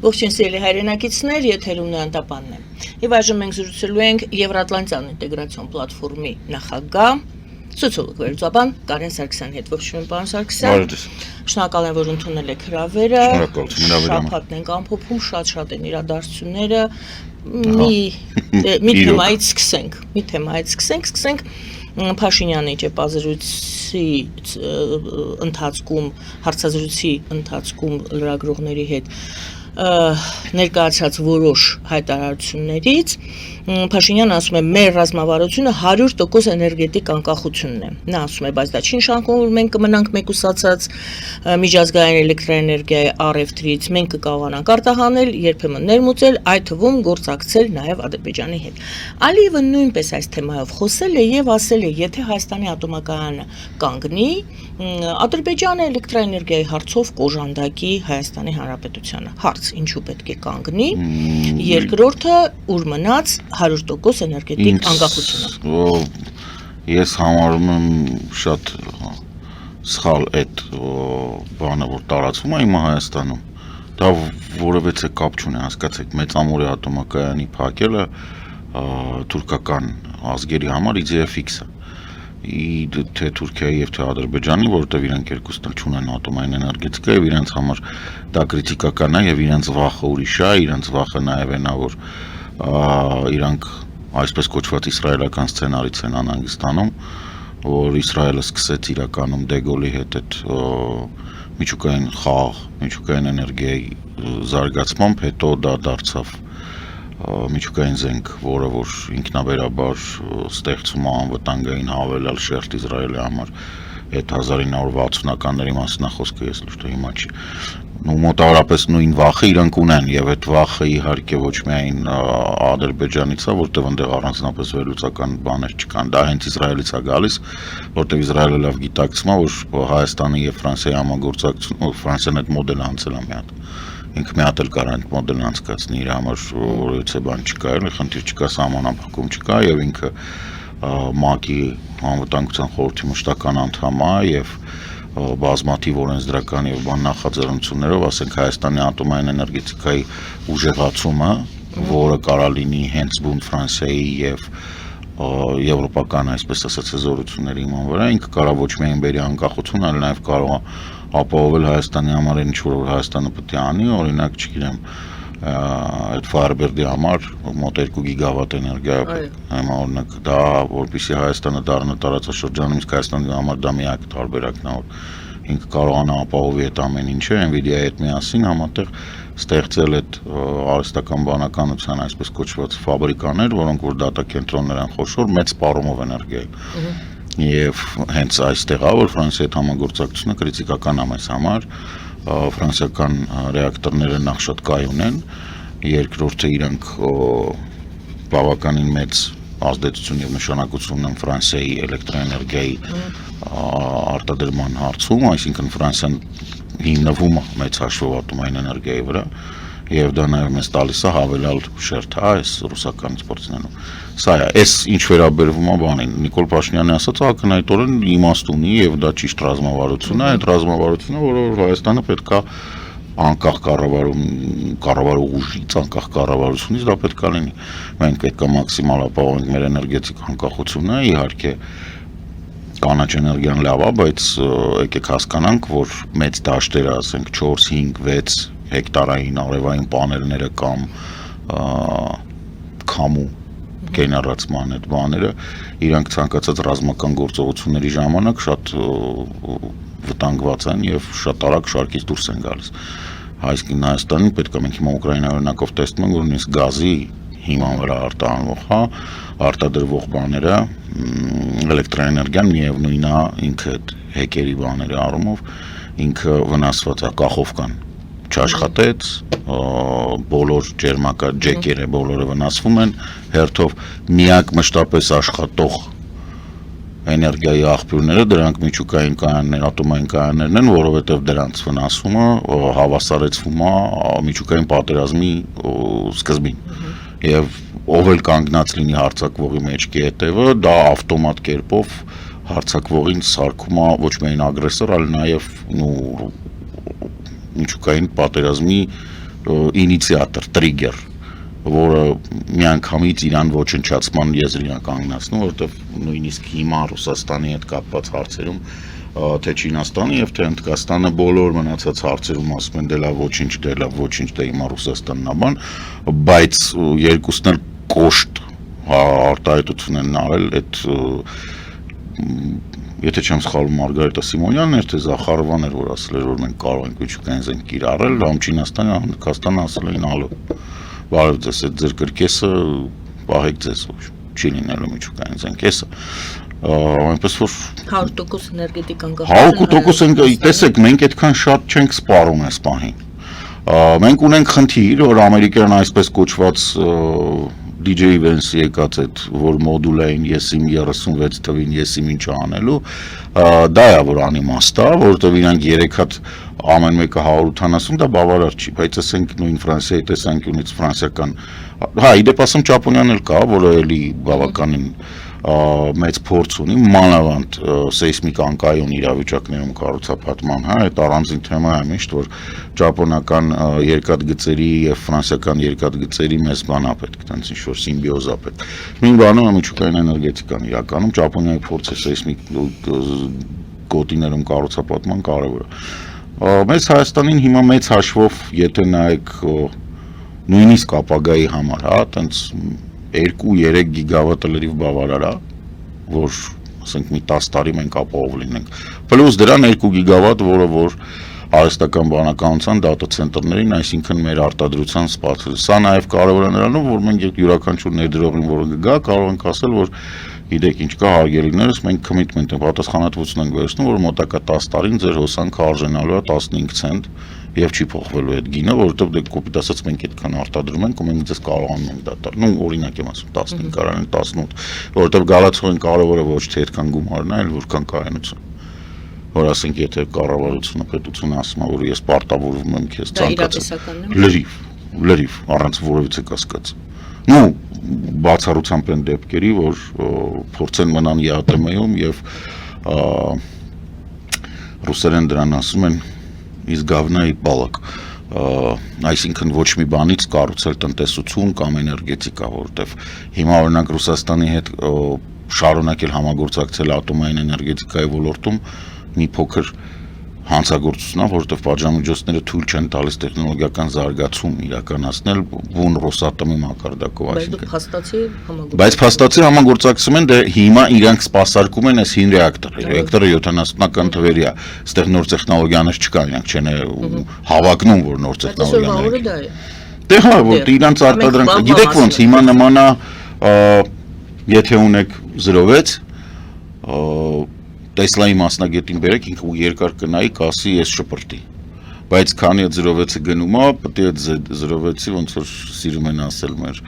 Ողջույն սիրելի հայրենակիցներ, եթերում Անտապանն է։ Եվ այժմ մենք զրուցելու ենք Եվրատլանտյան ինտեգրացիոն պլատֆորմի նախագահ, սոցիոլոգ վերլուծաբան Կարեն Սարգսյանի հետ։ Ողջույն, պարոն Սարգսյան։ Շնորհակալ եմ, որ ընդունել եք հրավերը։ Շաբաթն ենք ամփոփում, շատ են իրադարձությունները։ Մի թեմայից սկսենք։ Փաշինյանի ճեպազրույցի ընթացքում լրագրողների հետ ներկայացած որոշ հայտարարություններից Փաշինյանը ասում է մեր ռազմավարությունը 100% էներգետիկ անկախությունն է։ Նա ասում է, բայց դա չի նշանակում, որ մենք կմնանք մեկուսացած միջազգային էլեկտրաէներգիայի առևտրից, մենք կկարողանանք արտահանել, երբեմն ներմուծել, այդ թվում գործակցել նաև Ադրբեջանի հետ։ Ալիևը նույնպես այս թեմայով խոսել է եւ ասել է, եթե Հայաստանի ատոմակայանը կանգնի, Ադրբեջանը էլեկտրաէներգիայի հարցով կոժանդակի Հայաստանի Հանրապետությանը։ Հարց, ինչու պետք է կանգնի։ Երկրորդը, ուր մնաց 100% էներգետիկ անկախությունը։ Ես համարում եմ շատ սխալ այդ բանը, որ տարածվում է հիմա Հայաստանում։ Դա որևէ կապ չունի, հասկացեք, Մեծամորի ատոմակայանի փակելը թուրքական ազգերի համար իդեա ֆիքս է։ Թե Թուրքիայի եւ թե Ադրբեջանի, որովհետեւ իրենք երկուսն էլ չունեն ատոմային էներգետիկա եւ իրենց համար դա քրիտիկական է եւ իրենց վախը ուրիշ է, իրենց վախը նաեւ է նա, որ իրանք այսպես կոչված իսրայելական սցենարից են անհանգստանում, որ Իսրայելը սկսեց իրականում Դեգոլի հետ այդ միջուկային խաղ, միջուկային էներգիայի զարգացմամբ, հետո դա դարձավ միջուկային զենք, որը որ ինքնաբերաբար ստեղծում է անվտանգային հավելյալ շերտ Իսրայելի համար, այդ 1960-ականների մասին խոսքը ես լուր հիմա չի։ Մոտավորապես նույն վախը իրանք ունեն եւ այդ վախը իհարկե ոչ միայն Ադրբեջանից է, որտեղ այնտեղ առանձնապես վերլուծական բաներ չկան, դա հենց Իսրայելից է գալիս, որտեղ Իսրայելը լավ գիտակցում է, որ Հայաստանի եւ Ֆրանսիայի համագործակցությունը Ֆրանսիան այդ մոդելը անցել է մի հատ։ Ինքը մի հատ էլ կարող է մոդելն անցկացնի իր համար, որովհետեւ բան չկա, խնդիր չկա, սահմանափակում չկա եւ ինքը ՄԱԿ-ի անվտանգության խորհրդի մշտական անդամ է եւ բազմաթիվ օրենսդրական եւ բան նախաձեռնություններով, ասենք Հայաստանի ատոմային էներգետիկայի ուժեղացումը, որը կարող լինի հենց բուն Ֆրանսիայի եւ եվրոպական, այսպես ասած, զորությունների իման վրա, ինքը կարող ոչ միայն բերի անկախություն, այլ նաեւ կարող է ապահովել Հայաստանի համար ինչ որ Հայաստանը պետք է անի, օրինակ, չգիտեմ, այդ Firebird-ի համար մոտ 2 գիգավատ էներգիա հիմա օրինակ դա որպեսզի Հայաստանը դառնա տարածաշրջանում, իսկ Հայաստանի համար դա միակ տարբերակն է, որ ինքը կարողանա ապահովի այդ ամեն ինչը, Nvidia-ի հետ միասին համատեղ ստեղծել այդ արհեստական բանականության այսպես կոչված ֆաբրիկաներ, որոնք որ դատակենտրոններ են խոշոր մեծ սպառումով էներգիայի։ Եվ հենց այստեղ է, որ Ֆրանսիայի հետ համագործակցությունը քրիտիկական է մեզ համար, ֆրանսիական ռեակտորները նախ շատ կայուն են, երկրորդը իրանք բավականին մեծ ազդեցություն եւ նշանակություն ունեն Ֆրանսիայի էլեկտրաէներգիայի արտադրման հարցում, այսինքն Ֆրանսիան հիմնվում է մեծ հաշվով ատոմային էներգիայի վրա եւ դա նաեւ մեզ տալիս է հավելյալ շերտ, այս ռուսական սպորտներում։ Սա է, այս ինչ վերաբերվում է բանին, Նիկոլ Փաշինյանի ասած ակնհայտորեն իմաստ ունի եւ դա ճիշտ ռազմավարություն է, այդ ռազմավարությունը, որը Հայաստանը պետք է անկախ կառավարող ուժից, անկախ կառավարությունից դա պետք է լինի։ Մենք պետք է մաքսիմալ ապահովենք մեր էներգետիկ անկախությունը, իհարկե կանաչ էներգիան լավ է, բայց եկեք հասկանանք, որ մեծ դաշտերը, ասենք 4, 5, 6 հեկտարային արևային պանելները կամ քամու գեներացման այդ բաները, իրանք ցանկացած ռազմական գործողությունների ժամանակ շատ վտանգված են եւ շատ արագ շարքից դուրս են գալիս։ Այսինքն Հայաստանին պետք է մենք հիմա Ուկրաինայի օրինակով տեսնում ենք, որ նույնիսկ գազի հիման վրա արտահանվող, արտադրվող բաները, էլեկտրաէներգիան միևնույնն է, ինքը հեկերի բաների առումով ինքը վնասված է, կախովկան չաշխատեց, բոլոր ջերմակա բոլորը վնասվում են, հերթով միակ մշտապես աշխատող էներգիայի աղբյուրները դրանք միջուկային կայաններ, ատոմային կայաններն են, որովհետև դրանց վնասումը հավասարեցվում է միջուկային պատերազմի սկզբին։ Եվ ով էլ կանգնած լինի հարձակվողի մեջքի հետևը, դա ավտոմատ կերպով հարձակվողին սարքում է ոչ միայն ագրեսոր, այլ նաև միջուկային պատերազմի ինիցիատոր, տրիգեր, որը միանգամից իրան ոչնչացման եզրին է կանգնացնում, որովհետև նույնիսկ հիմա Ռուսաստանի հետ կապված հարցերում թե Չինաստանի եւ թե Հնդկաստանը բոլոր մնացած հարցերում ասում են դե լավ ոչինչ, դե հիմա Ռուսաստանն է բան, բայց երկուսն էլ կոշտ արտահայտություն են արել այդ եթե չեմ սխալվում Մարգարիտա Սիմոնյանն էր, թե Զախարովան էր, որ ասել էր, որ մենք կարող ենք միջուկային զենք կիրառել, համ Չինաստանը, համ Հնդկաստանը ասել էին ալո։ Բարև ձեզ, այդ ձեր կրկեսը պահեք ձեզ, չի լինելու միջուկային զենք, էսը։ Այնպես որ 100% էներգետիկ 100% տեսեք, մենք այդքան շատ չենք սպառում այս պահին։ Մենք ունենք խնդիր, որ ամերիկյան այսպես կոչված DJ Vance եկած այդ որ մոդուլային եսիմ 36 թվին եսիմ ինչ անելու դա է որ անիմաստ է որովհետև իրանք 3 հատ ամեն մեկը 180 դա բավարար չի բայց ասենք նույն Ֆրանսիայի տեսանկյունից ֆրանսիական հա իդեպ ասեմ Ճապոնիան էլ կա որը էլի բավականին մեծ փորձ ունի մանավանդ սեյսմիկ անկայուն իրավիճակներում կառուցապատման, հա, այդ առանձին թեմա է միշտ, որ ճապոնական երկաթգծերի եւ ֆրանսիական երկաթգծերի մեծ բան է պետք, տենց ինչ որ սիմբիոզ է պետք։ Նույն բանը միջուկային էներգետիկան իրականում Ճապոնիայի փորձը սեյսմիկ գոտիներում կառուցապատման կարևոր է։ Մեծ Հայաստանին հիմա մեծ հաշվով, եթե նայեք նույնիսկ ապագայի համար, հա, տենց 2-3 գիգավատ լրիվ բավարար է, որ ասենք մի 10 տարի մենք ապահով լինենք։ Պլյուս դրան 2 գիգավատ, որը որ արհեստական բանականության դատա ցենտրերին, այսինքն մեր արտադրության սպասել։ Սա նաև կարևոր է նրանով, որ մենք յուրաքանչյուր ներդրողին, որը գա, կարող ենք ասել, որ գիտեք ինչ կա հարգելիներս, մենք commitment ենք, պատասխանատվություն ենք վերցնում, որ մոտակա 10 տարին ձեր հոսանքը արժանալու է 15 ցենտ եւ չի փոխվելու այդ գինը, որովհետեւ դե կոպիտ ասած մենք այդքան արտադրում ենք ու մենք ձեզ կարողանում ենք դա տալ։ Նույն օրինակ եմ ասում 15 կարան 18, որովհետեւ գալացողին կարևորը ոչ թե այդքան գումարն է, այլ որքան կայունություն։ Որ ասենք եթե կառավարությունը պետությունը ասում է, որ ես պարտավորվում եմ քեզ ցանկացած լրիվ առանց որևիցե կասկած։ Նու բացառությամբ են դեպքերի, որ փորձեն մնան ԵԱՏՄ-ում եւ ռուսերեն դրան ասում են из говна и палок, այսինքն ոչ մի բանից կառուցել տնտեսություն կամ էներգետիկա, որովհետև հիմա օրինակ Ռուսաստանի հետ շարունակել համագործակցել ատոմային էներգետիկայի ոլորտում մի փոքր հանցագործությունն է, որովհետև պատժամիջոցները թույլ չեն տալիս տեխնոլոգիական զարգացում իրականացնել բուն Ռոսատոմի մակարդակով, այսինքն բայց փաստացի համագործակցում են, դե հիմա իրանք սպասարկում են այս 5 ռեակտորը, ռեակտորը 70-ական թվերի է, այստեղ նոր տեխնոլոգիաներ չկան, իրանք չեն հավակնում, որ նոր տեխնոլոգիաներ են։ Դե հա, որ իրանք արտադրանք, գիտեք ոնց հիմա նման է, եթե ունեք 06 Տեսլայի մասնագետին բերեք, ինքը երկար կնայի, կասի ես շպրտի, բայց քանի այդ 06-ը գնում է, պետք է այդ 06-ի ոնց որ սիրում են ասել մեր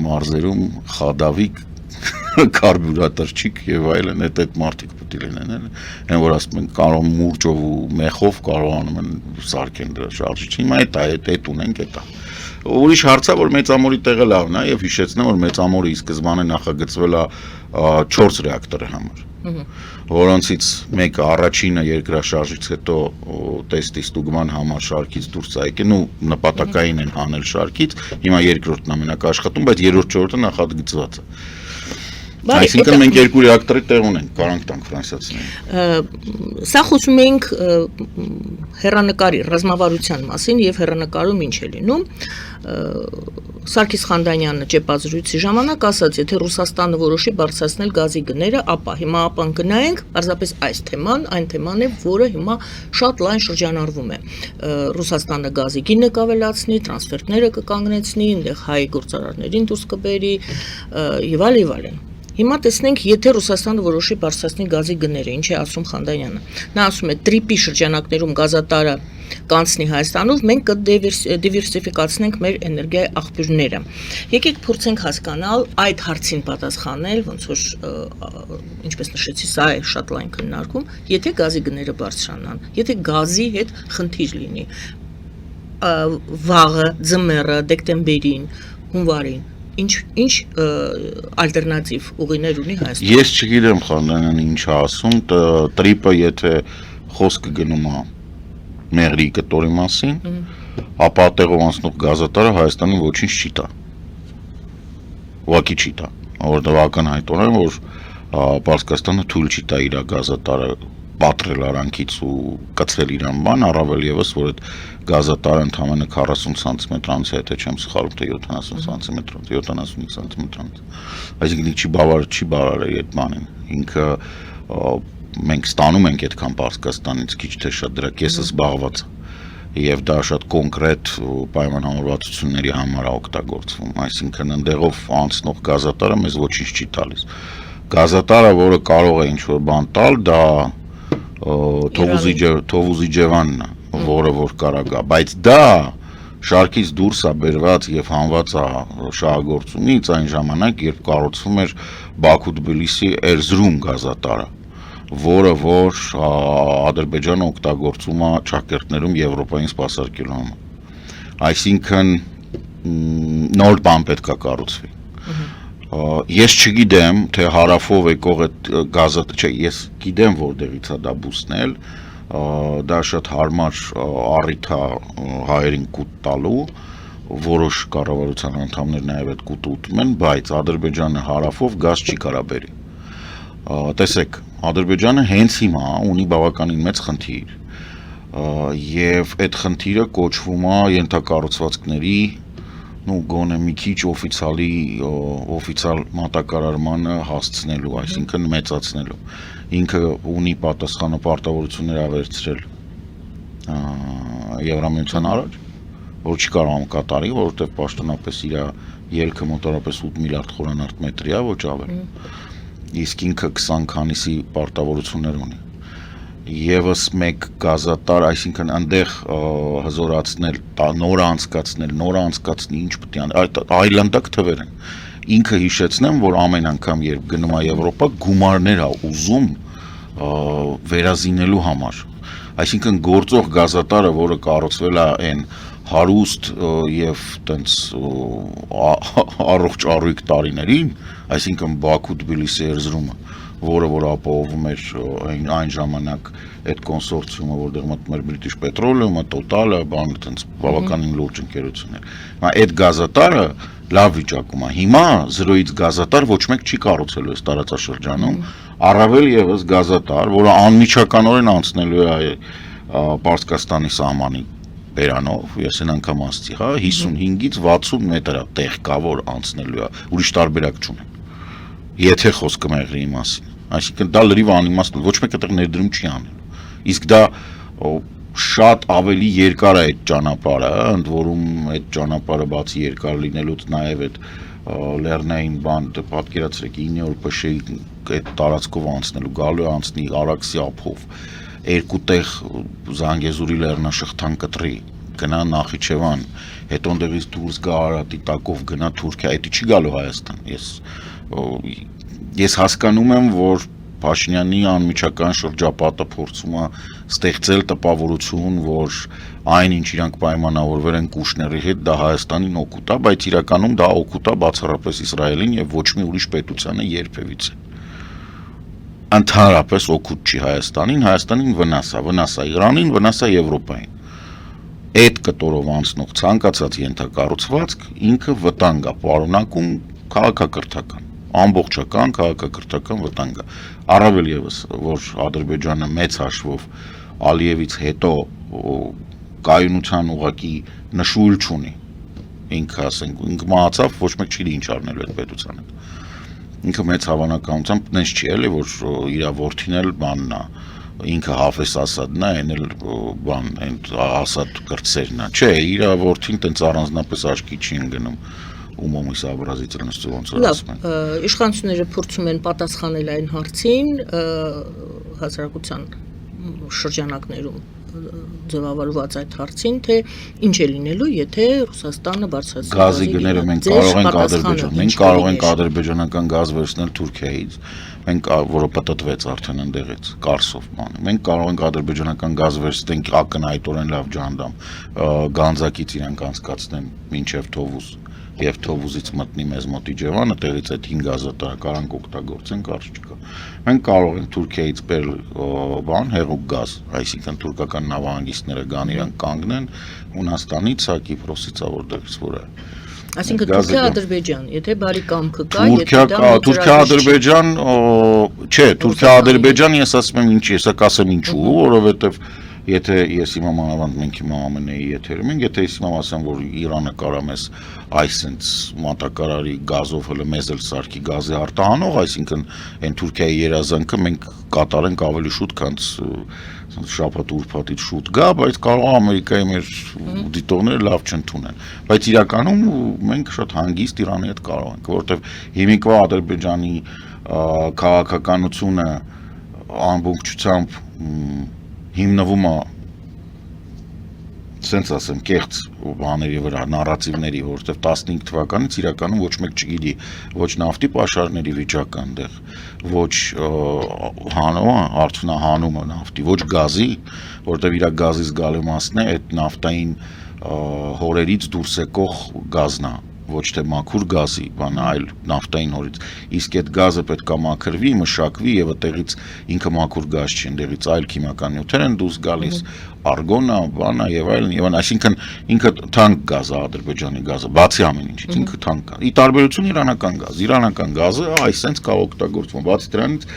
մարզերում խադավիկ, կարբյուրատորչիկ եւ այլն, այդ մարդիկ պետք է լինեն, այն որ ասում են կարող մուրճով ու մեխով կարողանում են սարքեն դրա շարժիչը, հիմա այդ ունենք այդ է։ Ուրիշ հարց է, որ մեծամորի տեղը լավն է եւ հիշեցնեմ, որ մեծամորը ի սկզբանե նախագծվել է 4 ռեակտորի համար, որոնցից մեկը առաջինը երկրաշարժից հետո տեստի ստուգման համար շարքից դուրս է եկել, ու նպատակային են հանել շարքից, հիմա երկրորդն ամենակ աշխատում, բայց երրորդ չորրորդը նախագծված է։ Այսինքն մենք 2 ռեակտորի տեղ ունենք, կարանք տանք ֆրանսիացիներին։ Սա խոսում ենք հեռանկարի ռազմավարության մասին եւ հեռանկարում ինչ է լինում։ Սարգիս Խանդանյանը ճեպազրույցի ժամանակ ասաց, եթե Ռուսաստանը որոշի բարձրացնել գազի գները, ապա հիմա կնայենք պարզապես այս թեման, այն թեման է, որը հիմա շատ լայն շրջանառվում է։ Ռուսաստանը գազի գինը կավելացնի, տրանսֆերտները կկանգնեցնի, այնտեղ հայ գործարարներին դուրս կբերի եւ այլն։ Հիմա տեսնենք, եթե Ռուսաստանը որոշի բարձրացնել գազի գները, ինչ է ասում Խանդանյանը։ Նա ասում է, տրիպի շրջանակներում գազատարը կանցնի Հայաստանով, մենք կդիվերսիֆիկացնենք մեր էներգիայի աղբյուրները։ Եկեք փորձենք հասկանալ այդ հարցին պատասխանել, ոնց որ ինչպես նշեցի, սա է շատ լայն քննարկում, եթե գազի գները բարձրանան, եթե գազի հետ խնդիր լինի, վաղը, ձմեռը, դեկտեմբերին, հունվարին ինչ ալտերնատիվ ուղիներ ունի Հայաստանը։ Ես չգիտեմ Խանդանյանը ինչ է ասում, տրիպը եթե խոսքը գնում է Մեղրի կտորի մասին, ապա տեղով անցնող գազատարը Հայաստանին ոչինչ չի տա։ Ուղղակի չի տա, որովհետև ակնհայտորեն որ Պարսկաստանը թույլ չի տա իր գազատարը պատրել արանքից ու կծրել իրան բան, առավել եւս որ այդ գազատարը ընդամենը 40 սանտիմետրանից է, եթե չեմ սխալվում, թե 70 սանտիմետրանից, 75 սանտիմետրանից։ Այսինքն չի բավարարի այդ բանին։ Ինքը մենք ստանում ենք այդքան Պարսկաստանից քիչ թե շատ դրա կեսը զբաղված է։ Եվ դա շատ կոնկրետ պայմանավորվածությունների համար է օգտագործվում, այսինքն ընդեղով անցնող գազատարը մեզ ոչինչ չի տալիս։ Գազատարը, որը կարող է ինչ-որ բան տալ, դա Թովուզիջևանն է, որը որ կարա գա, բայց դա շարքից դուրս է բերված եւ հանված է շահագործումից այն ժամանակ, երբ կառուցվում էր Բաքու-Թբիլիսի Էրզրում գազատարը, որը որ Ադրբեջանը օգտագործում է ճակերտներում Եվրոպային սպասարկելու համար։ Այսինքն նոր բան պետք է կառուցվի։ Ես չգիտեմ, թե հարավով եկող այդ գազը, չէ, ես գիտեմ որտեղից է դա բուսնել, դա շատ հարմար առիթ է հայերին կուտ տալու, որոշ կառավարության անդամներ նաև այդ կուտը ուտում են, բայց Ադրբեջանը հարավով գազ չի կարա բերի։ Տեսեք, Ադրբեջանը հենց հիմա ունի բավականին մեծ խնդիր, եւ այդ խնդիրը կոչվում է ենթակառուցվածքների գոնե մի քիչ օֆիցիալ մատակարարմանը հասցնելու, այսինքն մեծացնելու։ Ինքը ունի պատասխանը պարտավորություններ ավերցրել Եվրամիության առաջ, որ չի կարողանում կատարի, որովհետև պաշտոնապես իր ելքը մոտավորապես 8 միլիարդ խորանարդ մետրի է, ոչ ավել։ Իսկ ինքը 20 քանիսի պարտավորություններ ունի։ Եվս մեկ գազատար, այսինքն այնտեղ հզորացնել, նոր անցկացնի, ինչ պետք է անի, այլանդակ թվեր են։ Ինքը հիշեցնեմ, որ ամեն անգամ երբ գնում է Եվրոպա, գումարներ է ուզում վերազինելու համար։ Այսինքն գործող գազատարը, որը կառուցվել է այն հարուստ եւ տենց առողջ առույգ տարիներին, այսինքն Բաքու-Թբիլիսի Էրզրումը, որը որ ապահովում էր այն ժամանակ այդ կոնսորցիումը, որտեղ մտնում էր British Petroleum-ը, Total-ը, բանը տենց բավականին լուրջ ընկերություններ։ Այդ գազատարը լավ վիճակում է։ Հիմա 0-ից գազատար ոչ մեկ չի կառուցելու այս տարածաշրջանում, առավել եւս գազատար, որը անմիջականորեն անցնելու է Պարսկաստանի սահմանի բերանով, ես այն անգամ ասացի, հա, 55-ից 60 մետր է տեղ կա, որ անցնելու է, ուրիշ տարբերակ չունեն։ Եթե խոսքը մեղրի մասին, այսինքն դա լրիվ անիմաստ, ոչ մեկ այդտեղ ներդրում չի անել։ Իսկ դա շատ ավելի երկար է այդ ճանապարհը, ընդ որում այդ ճանապարհը բացի երկար լինելուց նաև այդ լեռնային բան, պատկերացրեք 9 օր փշեի այդ տարածքով անցնելու, գալու անցնի Արաքսի ափով, երկու տեղ Զանգեզուրի լեռնաշղթան կտրի, գնա Նախիջևան, հետո ընդեղից դուրս գա Արարատի տակով գնա Թուրքիա, դա չի գալու Հայաստան։ Ես հասկանում եմ, որ Փաշինյանի անմիջական շրջապատը փորձում է ստեղծել տպավորություն, որ այնինչ իրանք պայմանավորվել են Կուշների հետ, դա Հայաստանին օգուտ է, բայց իրականում դա օգուտ է բացառապես Իսրայելին եւ ոչ մի ուրիշ պետությանը երբևիցե։ Ընդհանրապես օգուտ չի Հայաստանին վնաս է Իրանին, վնաս է Եվրոպային։ Այդ կտորով անցնող ցանկացած ենթակառուցվածք ինքը վտանգ է պարունակում քաղաքակրթական, ամբողջական քաղաքակրթական վտանգ է։ Առավել եւս, որ Ադրբեջանը մեծ հաշվով Ալիևից հետո կայունության ուղղակի նշույլ չունի։ Ինքը ասենք, ինքը մահացավ, ոչ մեկ չի ինչ արնելու այդ պետության հետ։ Ինքը մեծ հավանականությամբ նենց չի էլի, որ իր որդին էլ բանն է, ինքը Հաֆեզ Ասադն է, այն էլ բան, այն Ասադ կրտսերն է։ Չէ, իր որդին տենց առանձնապես աչքի չի ընկնում ումոմիս աբրազից ոնց որ ասում են։ Իշխանությունները փորձում են պատասխանել այն հարցին հասարակության շրջանակներում ձևավորված այդ հարցին, թե ինչ է լինելու, եթե Ռուսաստանը բարձրացնի գազի գները մենք կարող ենք ադրբեջանական գազ վերցնել Թուրքիայից, մենք որը պատտվեց արդեն ընդեղից Կարսով բանը։ Մենք կարող ենք ադրբեջանական գազ վերցնենք ակնհայտորեն լավ ջանդամ, Գանձակից իրանք անցկացնեն մինչև Թովուզ եւ թովուզից մտնի մեզ մոտ Իջևանը, տեղից այդ 5 ազատականք օգտագործեն, կարճ չկա։ Մենք կարող ենք Թուրքիայից բերել բան, հեղուկ գազ, այսինքն թուրքական նավահանգիստները գան իրանք կանգնեն Հունաստանից, Կիպրոսից, որտեղից որ է։ Այսինքն Թուրքիա-Ադրբեջան, եթե բարի կամքը կա, եթե դա Թուրքիա-Ադրբեջան, չէ, Թուրքիա-Ադրբեջան ես ասում եմ ինչի, ես կասեմ ինչու, որովհետեւ եթե ես հիմա մանավանդ մենք հիմա ԱՄՆ-ի եթերում ենք, եթե ես հիմա ասեմ, որ Իրանը կարա մեզ այսենց մատակարարի գազով հələ մեզ էլ սարքի գազի արտահանող, այսինքն այն Թուրքիայի երազանքը մենք կատարենք ավելի շուտ, քան շաբաթ-ուրբաթից շուտ գա, բայց կարող է Ամերիկայի մեր դիտողները լավ չընդունեն։ Բայց իրականում մենք շատ հանգիստ Իրանի հետ կարող ենք, որովհետև հիմիկվա Ադրբեջանի քաղաքականությունը ամբողջությամբ հիմնվում է սենց ասեմ կեղծ բաների վրա, նարատիվների, որովհետև 15 թվականից իրականում ոչ մեկ չգիտի ոչ նավթի պաշարների վիճակը այնտեղ, ոչ արդյունահանումը նավթի, ոչ գազի, որովհետև իր գազի զգալի մասն է այդ նավթային հորերից դուրս եկող գազն է, ոչ թե մաքուր գազի, բան այլ նավթային հորից, իսկ այդ գազը պետք է մաքրվի, մշակվի եւ այդտեղից ինքը մաքուր գազ չի, այնտեղից այլ քիմիական նյութեր են դուրս գալիս, արգոնը, բանը եւ այլն, այսինքն ինքը թանկ գազ է Ադրբեջանի գազը, բացի ամեն ինչից, ինքը թանկ է։ Ի տարբերություն իրանական գազը այսպես կա օգտագործվում, բացի դրանից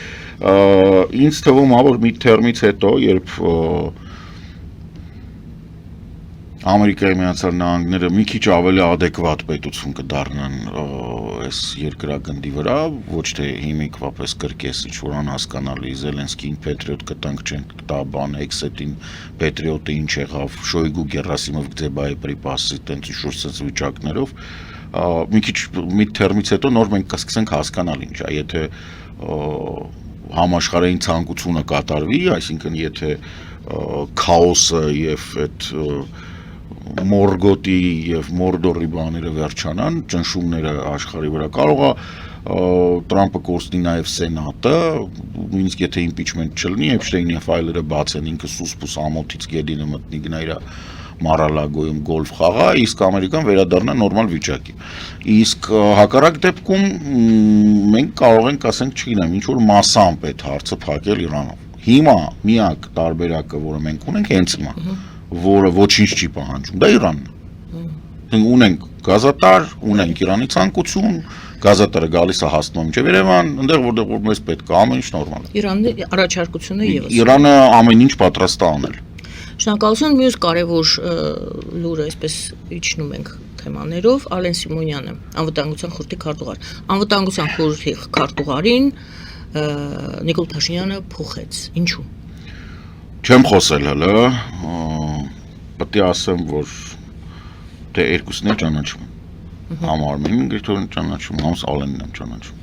ինձ թվում է, որ մի թերմից հետո, երբ Ամերիկայի Միացյալ Նահանգները մի քիչ ավելի adekvat պետություն կդառնան այս երկրագնդի վրա, ոչ թե հիմիկվա պես կրկես ինչ-որ անհասկանալի Զելենսկին Patriot կտանք չենք տա բան, Exet-ին Patriot-ը ինչ եղավ, Շոյգու Գերասիմով գծեբայի պրիպասի տենց ինչ-որ սենց վիճակներով, մի քիչ մի թերմից հետո նոր մենք կսկսենք հասկանալ ինչ է, եթե համաշխարհային ցանկությունը կատարվի, այսինքն եթե քաոսը եւ այդ Մորգոտի եւ Մորդորի բաները վերջանան, ճնշումները աշխարհի վրա կարող է Տրամպը կորցնի նաեւ Սենատը, նույնիսկ եթե իմպիչմենտ չլինի, Էփշտեյնի ֆայլերը բացեն, ինքը սուսպուս ամոթից գետինը մտնի գնա իր Մարալագոյում գոլֆ խաղա, իսկ Ամերիկան վերադառնա նորմալ վիճակի։ Իսկ հակառակ դեպքում մենք կարող ենք ասենք, չգիտեմ, ինչ որ մասամբ այդ հարցը փակել Իրանով։ Հիմա միակ տարբերակը, որը մենք ունենք, հենց հիմա որը ոչինչ չի պահանջում, դա Իրանն է։ Ունենք գազատար, ունենք Իրանի ցանկություն, գազատարը գալիս է հասնում մինչև Երևան, այնտեղ որտեղ մեզ պետք է ամեն ինչ նորմալ է։ Իրանի առաջարկությունը եւս։ Իրանը ամեն ինչ պատրաստ է անել։ Շնորհակալություն, մյուս կարևոր լուրը, այսպես իջնում ենք թեմաներով, Ալեն Սիմոնյանը, անվտանգության խորհրդի քարտուղար։ Անվտանգության խորհրդի քարտուղարին Նիկոլ Փաշինյանը փոխեց։ Ինչու՞։ Չեմ խոսել հələ, պետք է ասեմ, որ դե երկուսն էլ ճանաչում եմ։ Համ Արմենին Գրիգորյանն ճանաչում, համ Ալենին եմ ճանաչում։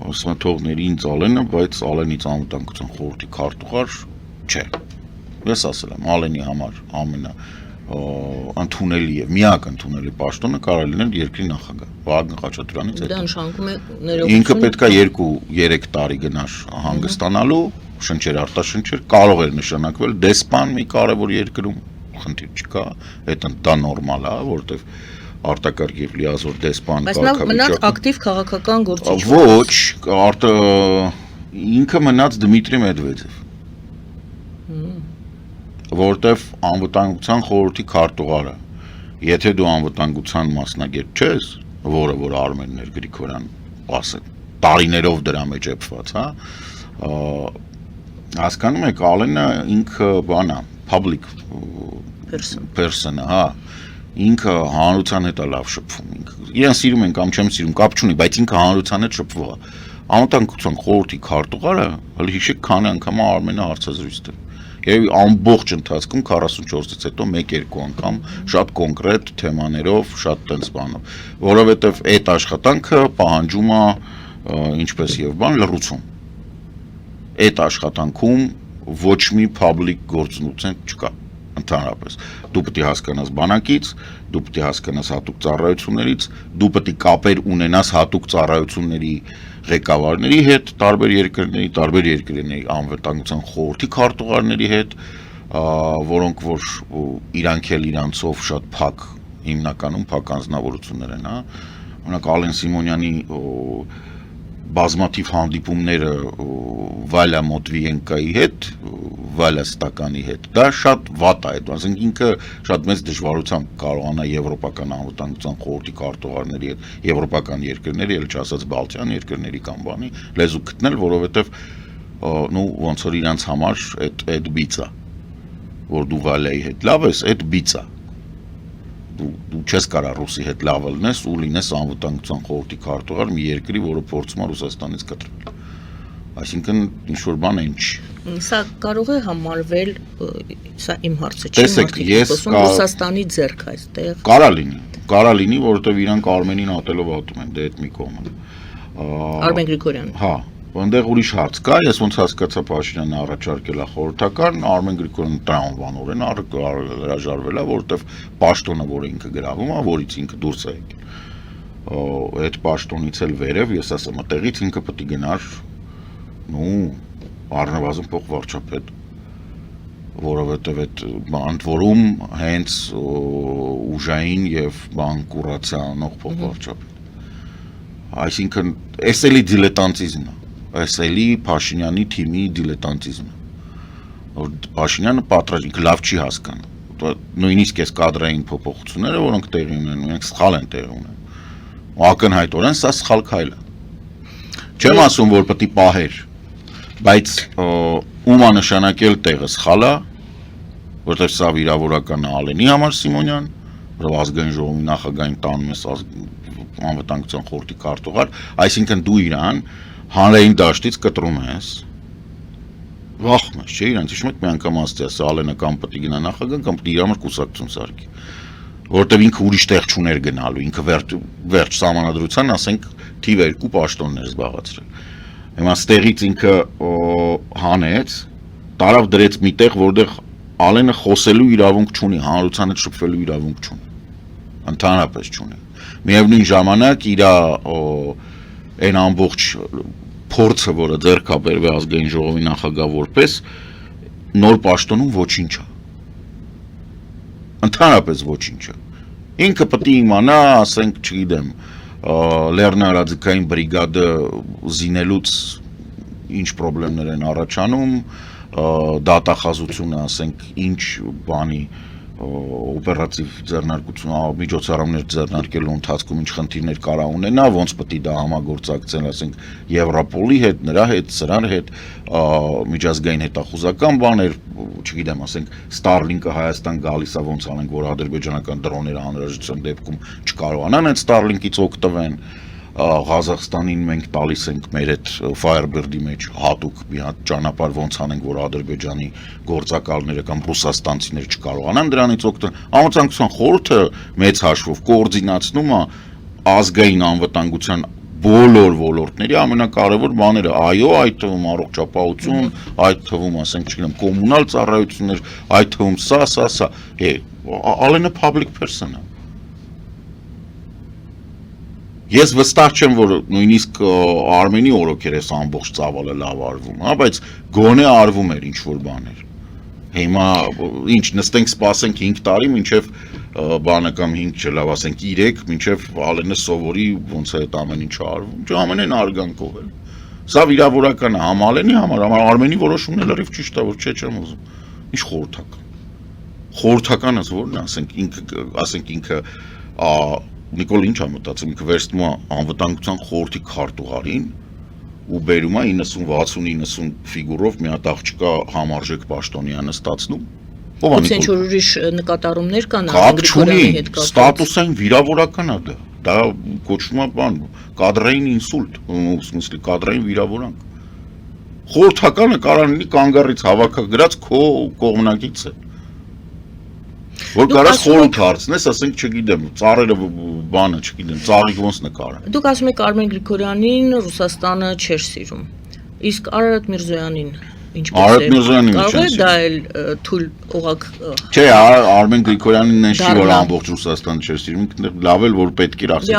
Ասում եմ թողների ինձ Ալենը, բայց Ալենից անվտանգության խորհրդի քարտուղար չէ։ Ես ասել եմ, Ալենի համար ընդունելի եւ միակ ընդունելի պաշտոնը կարող լինել երկրի նախագահ Վահագն Խաչատրյանից հետո։ Դա նշանակում է ներողություն։ Ինքը պետք է 2-3 տարի գնար հանգստանալու, շնչեր արտաշնչեր, կարող էր նշանակվել դեսպան մի կարևոր երկրում, խնդիր չկա, դա նորմալ է, որովհետեւ արտակարգ եւ լիազոր դեսպան կարգավիճակ։ Բայց նա մնաց ակտիվ քաղաքական գործիչ։ Ոչ, ինքը մնաց Դմիտրի Մեդվեդև։ Որտեվ անվտանգության խորհրդի քարտուղարը, եթե դու անվտանգության մասնագետ չես, որը որ Արմենն էր Գրիգորյան, ասեն, տարիներով դրա մեջ էփված, հա, հասկանում եք, Ալենը ինքը բան է, public person, հա, ինքը հանրության հետ է լավ շփվում, իրեն սիրում են կամ չեմ սիրում, կապ չունի, բայց ինքը հանրության հետ շփվում է։ Անվտանգության խորհրդի քարտուղարը, հələ հիշեք քանի անգամ Արմենը հարցազրույց տվել։ Եվ ամբողջ ընթացքում 44-ից հետո 1-2 անգամ շատ կոնկրետ թեմաներով, շատ տենց բանով, որովհետև այդ աշխատանքը պահանջում է ինչպես եւ բան լռություն։ Այդ աշխատանքում ոչ մի public գործունեություն չկա ընդհանրապես։ Դու պետք է հասկանաս բանակից, դու պետք է հասկանաս հատուկ ծառայություններից, դու պետք է կապեր ունենաս հատուկ ծառայությունների ղեկավարների հետ, տարբեր երկրների անվտանգության խորհրդի քարտուղարների հետ, որոնք որ իրանք էլ իրանցով շատ փակ հիմնականում փակ անձնավորություններ են, հա։ Օրինակ Ալեն Սիմոնյանի բազմաթիվ հանդիպումները Վալյա Մոտվիենկայի հետ, Վալյա Ստականի հետ, դա շատ վատ է, ասենք ինքը շատ մեծ դժվարությամբ կարողանա եվրոպական անվտանգության խորհրդի քարտուղարների հետ, եվրոպական երկրների, ել չասած Բալթյան երկրների կամ բանի լեզու գտնել, որովհետև ոնց որ իրանց համար այդ բիծ է, որ դու Վալյայի հետ լավ ես, այդ բիծ է։ Դու չես կարա ռուսի հետ լավ լինես ու լինես անվտանգության խորհրդի քարտուղար մի երկրի, որը փորձում է Ռուսաստանից կտրվել։ Այսինքն ինչ-որ բան այն չի։ Սա կարող է համարվել, սա իմ հարցը չի, Ռուսաստանի ձեռք այստեղ։ Կարա լինի, որովհետև իրանք Արմենին ատելով ատում են, դե այդ մի կողմն է։ Արմեն Գրիգորյանը։ Հա, այնտեղ ուրիշ հարց կա, ես ոնց հասկացա Փաշինյանը առաջարկել է խորհրդական, Արմեն Գրիգորյանը տրամաբանորեն հրաժարվել է, որովհետև պաշտոնը, որը ինքը գրավում է, որից ինքը դուրս է եկել։ Այդ պաշտոնից էլ վերև, ես ասեմ, այդտեղից ինքը պետք է գնար, առնվազն փող վարչապետ, որովհետև այդ ընդ որում հենց ուժային եւ բանկուրացիա անող փող վարչապետ։ Այսինքն, էս էլի դիլետանտիզմն է, էս էլի Փաշինյանի թիմի դիլետանտիզմն է։ Փաշինյանը պատրաստ ինքը լավ չի հասկանում։ Նույնիսկ այս կադրային փոփոխությունները, որոնք տեղի ունեն, ունենք սխալ են տեղի ունեն։ Ակնհայտորեն սա սխալ քայլ է։ Չեմ ասում, որ պետք է պահեր, բայց ումա նշանակել տեղը սխալ է, որտեղ սա վիրավորական է Ալենի համար Սիմոնյան, որով ազգային ժողովի նախագահին տանում ես անվտանգության խորհրդի քարտուղար, այսինքն դու իրան հանրային դաշտից կտրում ես, վախում ես, չէ, իրանց հիշում եք մի անգամ ասացի, ասա Ալենը կամ պետք է գնա նախագահ, կամ պետք է իր համար կուսակցություն սարքի, որովհետև ինքը ուրիշ տեղ չուներ գնալու, ինքը վերջ սահմանադրության, ասենք, թիվ 2 պաշտոններ զբաղացրել։ Հիմա ստեղից ինքը հանեց, տարավ դրեց մի տեղ, որտեղ Ալենը խոսելու իրավունք չունի, հանրության հետ շփվելու իրավունք չունի, ընդհանրապես չունի։ Միևնույն ժամանակ իր այն ամբողջ փորձը, որը ձեռք է բերվել ազգային ժողովի նախագահ որպես նոր պաշտոնում ոչինչ է։ Ընդհանրապես ոչինչ է։ Ինքը պետք է իմանա, ասենք, չգիտեմ, լեռնարաձգային բրիգադը զինելուց ինչ խնդիրներ են առաջանում, դատախազությունը, ասենք, ինչ բանի օպերատիվ ձեռնարկություն, միջոցառումներ ձեռնարկելու ընթացքում ինչ խնդիրներ կարա ունենա, ոնց պետք է դա համագործակցեն, ասենք, Եվրոպոլի հետ, նրա հետ, սրան հետ, միջազգային հետախուզական բաներ, չգիտեմ, ասենք, Starlink-ը Հայաստան գալիս է, ոնց անենք, որ ադրբեջանական դրոնները անհրաժեշտության դեպքում չկարողանան այդ Starlink-ից օգտվեն, Ղազախստանին մենք տալիս ենք մեր այդ Firebird-ի մեջ հատուկ մի հատ ճանապարհ ոնց անենք, որ Ադրբեջանի գործակալները կամ ռուսաստանցիները չկարողանան դրանից օգտվել։ Անվտանգության խորհուրդը մեծ հաշվով կոորդինացնում է ազգային անվտանգության բոլոր ոլորտների ամենակարևոր բաները, այո, այդ թվում առողջապահություն, այդ թվում, ասենք, չգիտեմ, կոմունալ ծառայություններ, այդ թվում սա, Ալենը public person է։ Ես վստահ չեմ, որ նույնիսկ Արմենի օրոքեր էս ամբողջ ծավալը լավ արվում, հա, բայց գոնե արվում էր ինչ-որ բաներ։ Հիմա ինչ նստենք սպասենք 5 տարի, մինչև բանը կամ 5 չլավ, ասենք 3, մինչև Ալենը սովորի ոնց է այդ ամեն ինչը արվում։ Չէ, ամենայն արգանքով է։ Սա վիրավորական է համ Ալենի համար, համ Արմենի որոշումն էլ լրիվ ճիշտ է, որ չեմ ուզում։ Ինչ խորհրդական։ Խորհրդականս որն է, ասենք ինքը Նիկոլ ինչ է մտածում, ինքը վերցնում է անվտանգության խորհրդի քարտուղարին ու բերում է 90-60-90 ֆիգուրով մի հատ աղջկա համարժեք պաշտոնյա նստացնում։ Ո՞վ է Նիկոլ։ Ինչ-որ ուրիշ նկատառումներ կան Գրիգորյանի հետ կապված։ Ստատուսային վիրավորական է դա։ Դա կոչվում է բան, կադրային ինսուլտ, в смысле կադրային վիրավորանք։ Խորհրդականը կարող լինի կանգառից հավաքագրած քո կողմնակից է։ Որ կարաս խորհուրդ հարցնես, ասենք, չգիտեմ, ծառերը բանը, չգիտեմ, ծաղիկ ոնց նկարան։ Դուք ասում եք Արմեն Գրիգորյանին Ռուսաստանը չէր սիրում։ Իսկ Արարատ Միրզոյանին ինչպես է։ Արարատ Միրզոյանին կարող է դա էլ թույլ օղակ։ Չէ, Արմեն Գրիգորյանին են չի, որ ամբողջ Ռուսաստանը չէր սիրում, լավ էլ որ պետք էր ասենք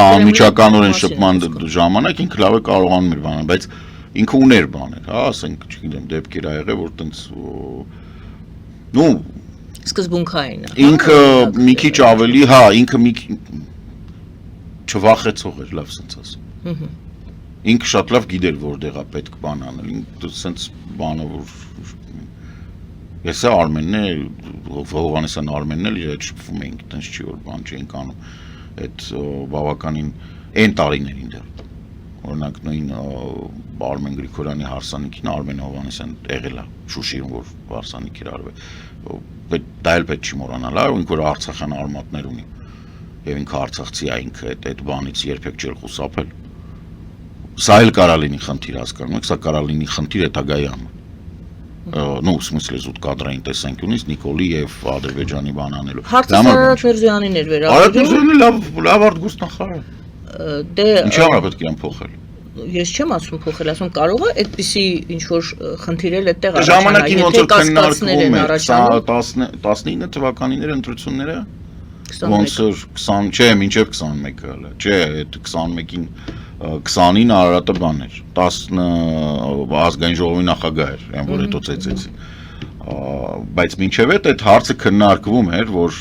անմիջականորեն շփման ժամանակ ինքը լավ է կարողանում էր բանը, բայց ինքը ուներ բաներ, հա, ասենք, չգիտեմ, դեպքեր ա եղել, որ տենց Սկզբունքային է։ Ինքը մի քիչ ավելի, հա, ինքը մի չվախեցող էր, լավ սենց ասեմ։ Ինքը շատ լավ գիտեր որտեղ է պետք բան անել, ինքը սենց բանը որ ես Արմենն է, Հովհաննեսյան Արմենն էլ իր հետ շփվում էինք, տենց չի որ բան չէինք անում, այդ բավականին այն տարիներին դեռ։ Օրինակ նույն Արմեն Գրիգորյանի հարսանիքին Արմեն Հովհաննեսյան եղել է Շուշիում, որ հարսանիք էր արվել։ Դա էլ պետք չի մոռանալ, ինքը որ արցախյան արմատներ ունի, եւ ինքը արցախցի է, ինքը այդ բանից երբեք չէր խուսափել։ Սա էլ կարա լինի խնդիր, հասկանում եք, սա կարա լինի խնդիր հետագայում։ Ну, в смысле, զուտ կադրային տեսանկյունից Նիկոլի եւ Ադրբեջանի բան անելու։ Հարցը Արարատ Միրզոյանին էր վերաբերում։ Արարատ Միրզոյանը լավ արտգործնախարար է։ Դե Ինչի՞ համար պետք է իրան փոխել։ Ես չեմ ասում փոխել, ասում կարող է այդպիսի ինչ որ խնդիրել այդտեղ ժամանակին ոնց որ քննարկվում է 19 թվականիներ ընտրությունները ոնց որ 20 չէ, մինչև 21-ը հələ։ Չէ, այդ 21-ին 20-ին Արարատը բան էր, 10 ազգային ժողովի նախագահ էր, այն որ հետո ծեծեցին։ Բայց մինչև այդ հարցը քննարկվում էր, որ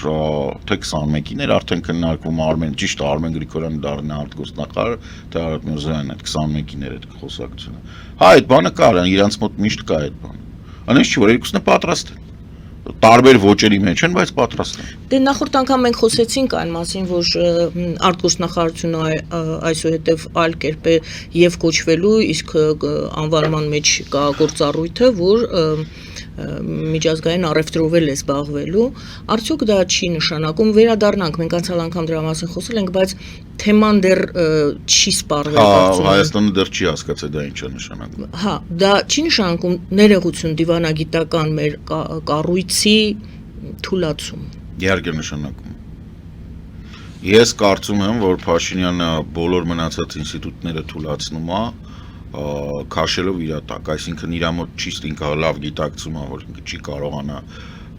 թե 21-ին էր արդեն քննարկվում Արմեն, ճիշտ է, Արմեն Գրիգորյանը դառնա արտգործնախարար, թե Արարատ Միրզոյանն այդ 21-ին էր այդ խոսակցությունը։ Հա, այդ բանը կար, իրանց մոտ միշտ կա այդ բանը։ Այնպես չի, որ երկուսն է պատրաստ են։ Տարբեր ոճերի մեջ են, բայց պատրաստ են։ Դե նախորդ անգամ մենք խոսեցինք այն մասին, որ արտգործնախարարությունը այսուհետև այլ կերպ է եւ կոչվելու, իսկ անվանման մեջ կա գործառույթը, որ միջազգային առևտրով էլ է զբաղվելու, արդյոք դա չի նշանակում, վերադառնանք, մենք անցյալ անգամ դրա մասին խոսել ենք, բայց թեման դեռ չի սպառվել արդյոք։ Հայաստանը դեռ չի հասկացել դա ինչ է նշանակում։ Հա, դա չի նշանակում ներողություն դիվանագիտական մեր կառույցի թուլացում։ Իհարկե նշանակում։ Ես կարծում եմ, որ Փաշինյանը բոլոր մնացած ինստիտուտները թուլացնում է, քաշելով իր տակ, այսինքն իր մոտ ճիշտ ինքը լավ գիտակցում է, որ ինքը չի կարողանա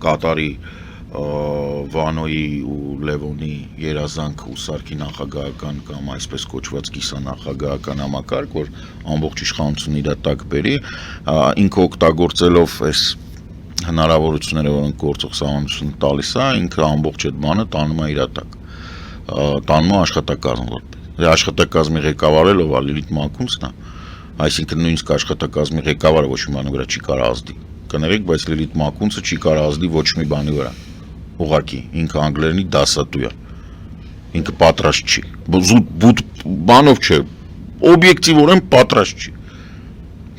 կատարի Վանոյի ու Լևոնի երազանք ու սարքի նախագահական կամ այսպես կոչված կիսանախագահական համակարգ, որ ամբողջ իշխանությունը իր տակ բերի, ինքը օգտագործելով այս հնարավորությունները, որոնք գործող սահմանությունը տալիս է, ինքը ամբողջ այդ բանը տանում է իր տակ, տանում է աշխատակազմը որպես։ Աշխատակազմի ղեկավարը ով է Լիլիթ Մակունցն է, այսինքն նույնիսկ աշխատակազմի ղեկավարը ոչ մի բանի վրա չի կարող ազդի։ Կներեք, բայց Լիլիթ Մակունցը չի կարող ազդի ոչ մի բանի վրա։ Ուղղակի ինքը անգլերենի դասատու է։ Ինքը պատրաստ չի։ Զուտ բանով չէ, օբյեկտիվորեն պատրաստ չի։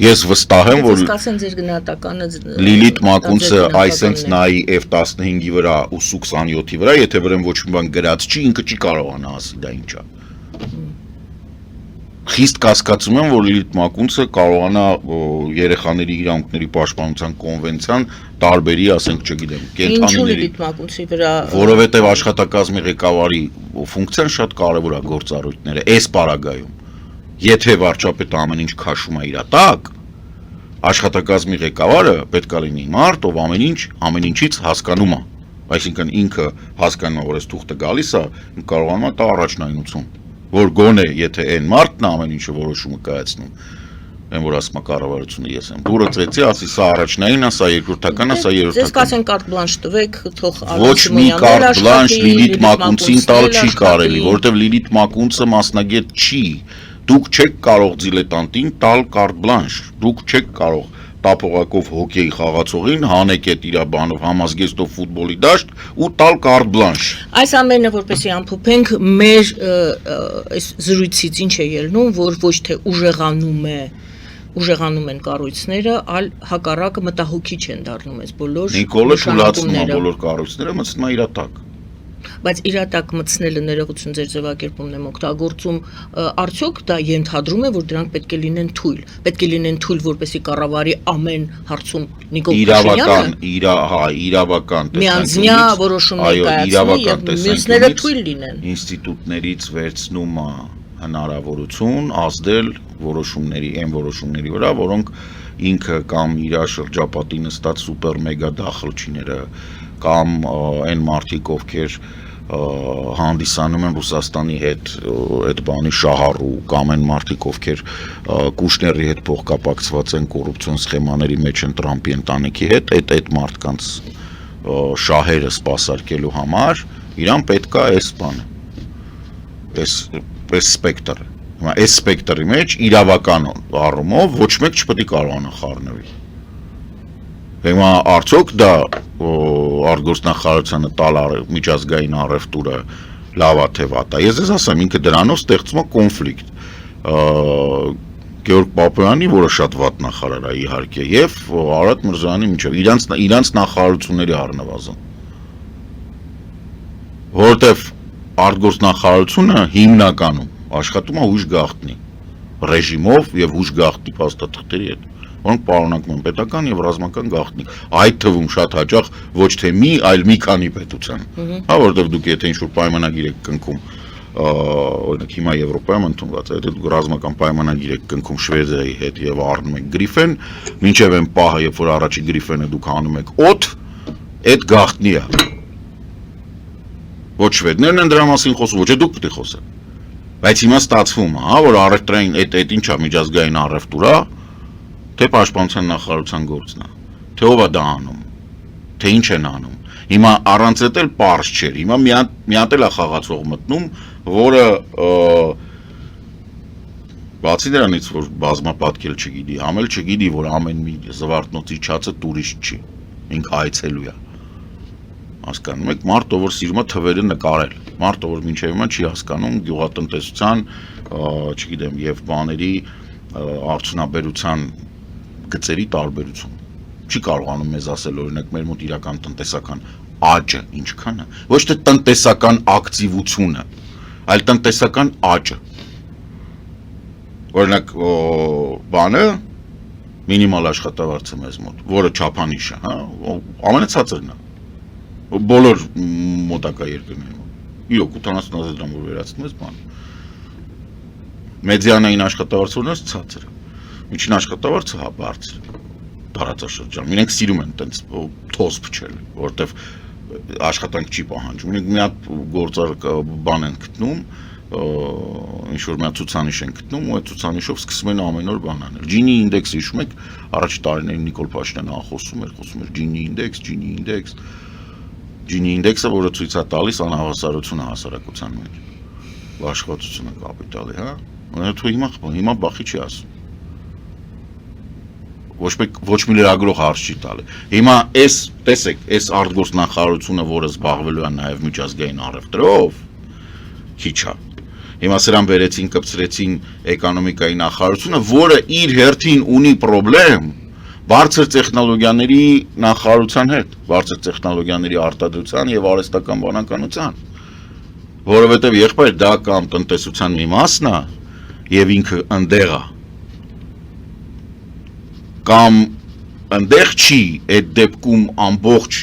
Ես վստահ եմ, որ ասեն ձեր գնահատականը Լիլիթ Մակունցը այսենց նայի F-15-ի վրա ու Su-27-ի վրա, եթե վրան ոչ մի բան գրած չի, ինքը չի կարողանա ասի դա ինչ է։ Խիստ կասկածում եմ, որ Լիլիթ Մակունցը կարողանա երեխաների իրավունքների պաշտպանության կոնվենցիան տարբերի, ասենք, չգիտեմ, կենթանիների։ Ինչու Լիլիթ Մակունցի վրա։ Որովհետև աշխատակազմի ղեկավարի ֆունկցիան շատ կարևոր է գործառույթները, այս պարագայում։ Եթե վարչապետը ամեն ինչ քաշում է իր տակ, աշխատակազմի ղեկավարը պետք է լինի մարդ, ով ամեն ինչից հասկանում է։ Այսինքն ինքը հասկանում է, որ այս թուղթը գալիս է, կարողանում է տա առաջնայնություն, որ գոնե եթե այն մարդն ամեն ինչը որոշումը կայացնում, այն որ ասում է կառավարությունը ես եմ։ Դուրը ծեծի, ասի սա առաջնային է, սա երկրորդական է, սա երրորդական։ Ձեզ կասեն կարտ բլանշ տվեք, թող ոչ մի կարտ բլանշ Լիլիթ Մակունցին տալ չի կարելի, որովհետև Լիլիթ Մակունցը մասնագետ չի։ Դուք չեք կարող դիլետանտին տալ կարտ բլանշ, դուք չեք կարող տապողակով հոկեյ խաղացողին հանեք այդ իր բանով համազգեստով ֆուտբոլի դաշտ ու տալ կարտ բլանշ։ Այս ամենը որպեսզի ամփոփենք մեր այս զրույցից ինչ է ելնում, որ ոչ թե ուժեղանում են կառույցները, այլ հակառակը մտահոգիչ են դառնում այս բոլոր Նիկոլը թուլացնում է բոլոր կառույցները, մտցնում է իր տակ։ Բայց իր տակ մտցնելը ներողություն ձեր ձևակերպումն եմ օգտագործում, արդյոք դա ենթադրում է, որ դրանք պետք է լինեն թույլ, որպեսզի կառավարի ամեն հարցում Նիկոլ Փաշինյանը իրավական միանձնյա որոշում ներկայացնի եւ մյուսները թույլ լինեն։ Ինստիտուտներից վերցնում է հնարավորություն ազդել այն որոշումների վրա, որոնք ինքը կամ իր շրջապատի նստած սուպեր մեգա դախլչիները կամ այն մարդիկ, ովքեր հանդիսանում են Ռուսաստանի հետ այդ բանի շահառու կամ այն մարդիկ, ովքեր Կուշների հետ փոխկապակցված են կոռուպցիոն սխեմաների մեջ են Տրամպի ընտանիքի հետ, այդ մարդկանց շահերը սպասարկելու համար իրան պետք է այս բանը այս սպեկտրը հիմա այս սպեկտրի մեջ իրավական առումով ոչ մեկ չպետք է կարողանա խառնվել հիմա արդյոք դա արտգործնախարարությանը տալ միջազգային առևտուրը լավ է թե վատ է ես ես ասեմ ինքը դրանով ստեղծում է կոնֆլիկտ Գեորգ Պապոյանի որը շատ վատ նախարար է իհարկե եւ Արարատ Միրզոյանի միջև իրանց նախարարությունների առնվազն որովհետեւ արտգործնախարարությունը հիմնականում աշխատում է հույժ գաղտնի ռեժիմով եւ հույժ գաղտնի փաստաթղթերի հետ որոնք պարունակում են պետական եւ ռազմական գաղտնիք այդ թվում շատ հաճախ ոչ թե մի այլ մի քանի պետության հա որովհետեւ դուք եթե ինչ-որ պայմանագիր եք կնքում օրինակ հիմա Եվրոպայում ընդունված է եթե դուք ռազմական պայմանագիր եք կնքում Շվեդիայի հետ եւ առնում եք Գրիֆեն մինչեւ այն պահը երբ որ առաջի Գրիֆենը դուք անում եք օդ այդ գաղտնի է ոչ շվեդներն են դրա մասին խոսում, ոչ է դուք պետք է խոսեք։ Բայց հիմա ստացվում է, հա, որ առևտրային այդ ինչա միջազգային առևտուր է, թե պաշտպանության նախարարության գործն է, թե ով է դա անում, թե ինչ են անում։ Հիմա առանց այդ էլ պարզ չէր։ Հիմա մի հատ էլ է խաղացող մտնում, որը բացի դրանից, որ բազմապատկել չգիտի, համել չգիտի, որ ամեն մի զվարթնոցի չացը տուրիստ չի, ինքը այցելու է։ Հասկանում եք, մարդը որ սիրում է թվերը նկարել, մարդը որ մինչև հիմա չի հասկանում գյուղատնտեսության, չգիտեմ, եւ բաների արդյունաբերության գծերի տարբերություն։ Չի կարողանում մեզ ասել օրինակ մեր մոտ իրական տնտեսական աճը ինչքան է, ոչ թե տնտեսական ակտիվությունը, այլ տնտեսական աճը։ Օրինակ բանը մինիմալ աշխատավարձը մեզ մոտ, որը չափանիշ է, հա, ամենացածրն է։ Բոլոր մոտակա երկրներում իրոք 80,000 դրամ որ վերացնում ես բան մեդիանային աշխատավարձը ցածր է միջին աշխատավարձը հա բարձր տարածաշրջանում իրենք սիրում են տենց թոս փչել որովհետև աշխատանք չի պահանջում իրենք մի հատ գործար բան են գտնում ինչ որ մի հատ ցուցանիշ են գտնում ու այդ ցուցանիշով սկսում են ամեն օր բան անել Gini index-ը հիշում եք առաջի տարիներին Նիկոլ Փաշինյանը խոսում էր Gini index Gini index-ը, որը ցույց է տալիս անհավասարությունը հասարակության մեջ, աշխատությունը կապիտալի, հա, ու հիմա բախի չի ասում, ոչ մի լրագրող հարց չի տալի, հիմա այս, տեսեք, այս արտգործնախարարությունը, որը զբաղվելու է նաև միջազգային առևտրով, քիչ է, հիմա սրան վերեցին, կպցրեցին էկոնոմիկայի նախարարությունը, որը իր հերթին ունի պրոբլեմ, բարձր տեխնոլոգիաների նախարարության հետ, բարձր տեխնոլոգիաների արտադրության եւ արհեստական բանականության, որովհետեւ եղբայր դա կամ տնտեսության մի մասն է եւ ինքը ընդեղ է, կամ ընդեղ չի այդ դեպքում ամբողջ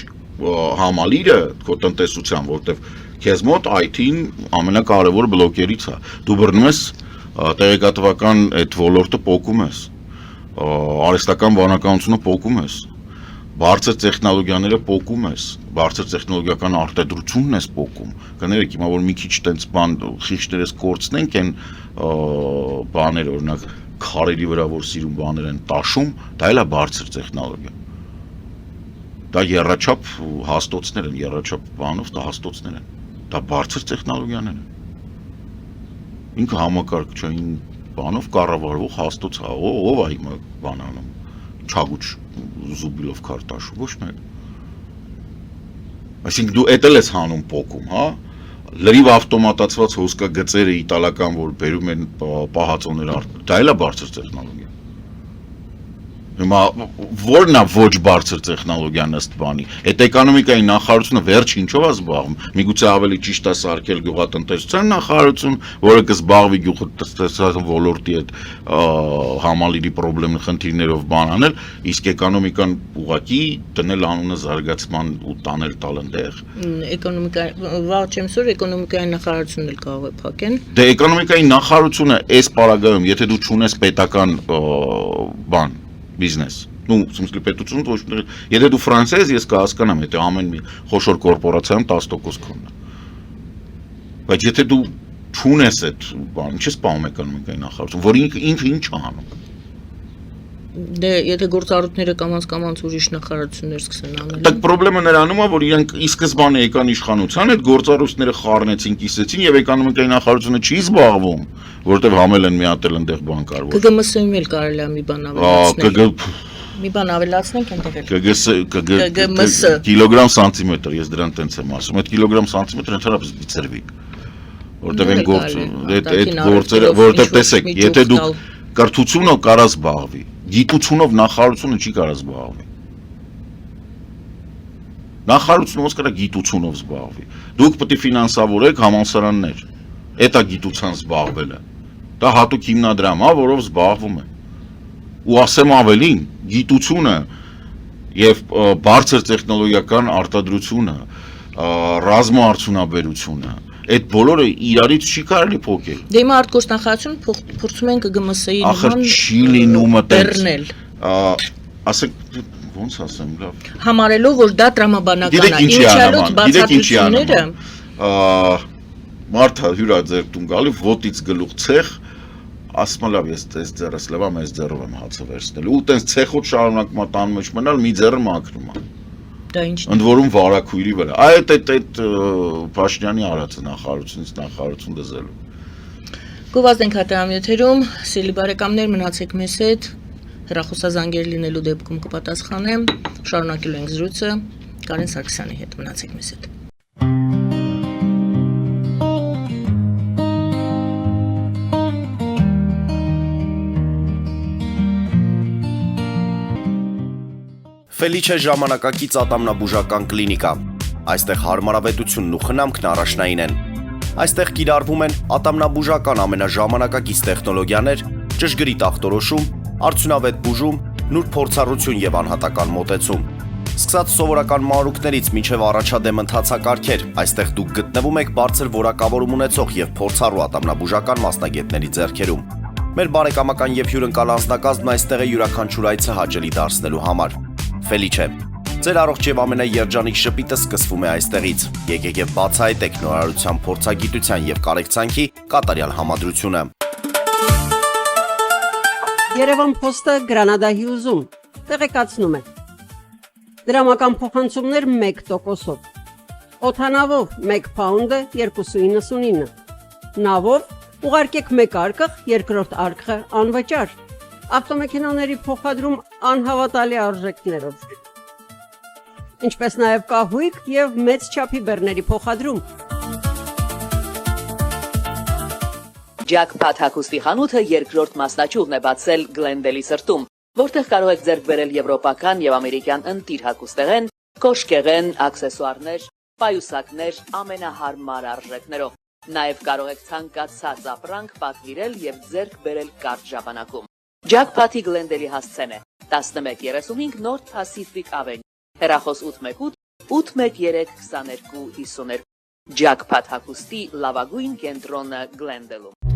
համալիրը քո տնտեսության, որովհետեւ քեզ մոտ IT-ն ամենակարևոր բլոկերից է, դու բռնում ես տեղեկատվական այդ ոլորտը փոկում ես արհեստական բանականությունը փոկում ես, բարձր տեխնոլոգիաները փոկում ես, բարձր տեխնոլոգիական արտադրությունն ես փոկում։ Կներեք, հիմա որ մի քիչ տենց բան խիղճներս կորցնենք այն բաներ, օրինակ քարերի վրա որ սիրուն բաներ են տաշում, դա էլ է բարձր տեխնոլոգիա։ Դա երրաչափ հաստոցներ են, երրաչափ բանով դա հաստոցներ են։ Դա բարձր տեխնոլոգիաներ են։ Ինքը համակարգչային բանով կառավարվող հաստոց է, ով է հիմա բան անում, չագուչ զուբիլով քարտաշու, ոչ մեկ։ Այսինքն դու էդ էլ ես հանում փոկում, հա, լրիվ ավտոմատացված հոսքա գծերը իտալական, որ բերում են պահածոներ արտադրում, դա էլ է բարձր տեխնոլոգիա։ Հիմա որն է ոչ բարձր տեխնոլոգիան ըստ բանի։ Այդ էկոնոմիկայի նախարարությունը վերջ ինչով է զբաղվում։ Միգուցե ավելի ճիշտ է սարքել գյուղատնտեսության նախարարություն, որը կզբաղվի գյուղատնտեսության ոլորտի այդ համալիրի խնդիրների խնդիրներով բան անել, իսկ էկոնոմիկան ուղղակի դնել անունը զարգացման ու տանել տալ ընդեղ։ Վաղ էկոնոմիկայի նախարարությունն էլ կարող է փակեն։ Դե էկոնոմիկայի նախարարությունը այս պարագայում, եթե դու չունես պետական բան բիզնես, ну, в смысле պետություն, ոչ թե եթե դու ֆրանսիա ես, ես կհասկանամ, եթե ամեն մի խոշոր կորպորացիայում 10% քոնն է։ Բայց եթե դու չունես այդ բանը, չես պահում էկոնոմիկայի նախարարություն, որ ինքը ինչ է անում։ Դե եթե գործառույթները կամաց ուրիշ նախարարություններ սկսեն անել։ Դակ խնդրեմը նրանում է, որ իրենք ի սկզբանե եկան իշխանության, այդ գործառույթները խառնեցին, կիսեցին եւ էկոնոմիկայի նախարարությունը չի զբաղվում, որովհետեւ համել են միատել այնտեղ բան կար որ։ ԿԳՄՍ-ում էլ կարելի է մի բան ավելացնել։ Մի բան ավելացնենք այնտեղ։ ԿԳՄՍ կիլոգրամ սանտիմետր, ես դրան տենց եմ ասում, այդ կիլոգրամ սանտիմետրը ընդհանրապես դիցերվի։ Որտեւ այն գործերը, որտեւ տեսեք, եթե դուք կրթությունով կարա զբաղվի, գիտությունով նախարարությունը չի կարա զբաղվի։ Նախարարությունը ոնց կարա գիտությունով զբաղվի։ Դուք պետք է ֆինանսավորեք համալսարաններ։ Էտա գիտության զբաղվելը։ Դա հատուկ հիմնադրամ է, որով զբաղվում է։ Ու ասեմ ավելին, գիտությունը եւ բարձր տեխնոլոգիական արտադրությունը, ռազմաարդյունաբերությունը, այդ բոլորը իրարից չի կարելի փոխել։ Դե հիմա արտգործնախարարությունը փորձում են ԿԳՄՍ-ի նման չի լինում բեռնել։ Ասեք ոնց ասեմ, լավ։ Համարելով որ դա տրամաբանական է, ինչալոց բացատրությունները Մարթա հյուրա ձերտուն գալի ոտից գլուխ ցեխ ասում լավ ես այս ձեռս լավա մեծ ձեռով եմ հացը վերցնել ու տենց ցեխոտ շարունակում տան մեջ մնալ մի ձեռը մաքրում է դա ինչ ընդ որում վարակույրի վրա այդ Փաշինյանի արածը նախարարություն դզելու Գովազդ ենք հատամյութերում սիրելի բարեկամներ մնացեք մեզ հետ հեռախոսազանգեր լինելու դեպքում կպատասխանեմ շարունակելու ենք զրույցը Կարեն Սարգսյանի հետ մնացեք մեզ հետ Ֆելիչե ժամանակակից ատամնաբուժական կլինիկա։ Այստեղ հարմարավետությունն ու խնամքն առաջնային են։ Այստեղ կիրառվում են ատամնաբուժական ամենաժամանակակից տեխնոլոգիաներ, ճշգրիտ ախտորոշում, արդյունավետ բուժում, նուրբ փորձառություն եւ անհատական մոտեցում։ Սկսած սովորական մանրուքներից մինչև առաջադեմ ընթացակարգեր, այստեղ դուք գտնվում եք բարձր որակավորում ունեցող եւ փորձառու ատամնաբուժական մասնագետների ձեռքերում։ Մեր բարեկամական եւ հյուրընկալ անձնակազմն այստեղ է յուրաքանչյուր այցը հաճելի դարձնելու համար։ Ֆելիչե, ձեր առողջ եւ ամենաերջանիկ շպիտը սկսվում է այստեղից։ Եկեք եւ բացահայտեք նորարարության փորձագիտության եւ կարեկցանքի կատարյալ համադրությունը։ Երևան Փոստը Գրանադայի ուզում տեղեկացնում է։ Դրամական փոխանցումներ 1%-ով։ Օդանավով 1 փաունդը 2.99։ Նավով ուղարկեք 1 արկղ, երկրորդ արկղը անվճար։ Ավտոմեքենաների փոխադրում անհավատալի արժեքներով։ Ինչպես նաև կահույք եւ մեծ չափի բեռների փոխադրում։ Jackpot հագուստի խանութը երկրորդ մասնաճյուղն է բացել Գլենդելի սրտում, որտեղ կարող եք ձեռք բերել եվրոպական եւ ամերիկյան ընտիր հագուստեղեն, կոշկեղեն, աքսեսուարներ, պայուսակներ ամենահարմար արժեքներով։ Նաև կարող եք ցանկացած ապրանք պատվիրել եւ ձեռք բերել կարճ ժամանակում։ Jackpot-ի Գլենդելի հասցեն է 1135 North Pacific Avenue, հեռախոս 818 813 2252 Jackpot հագուստի լավագույն կենտրոնը Գլենդելում։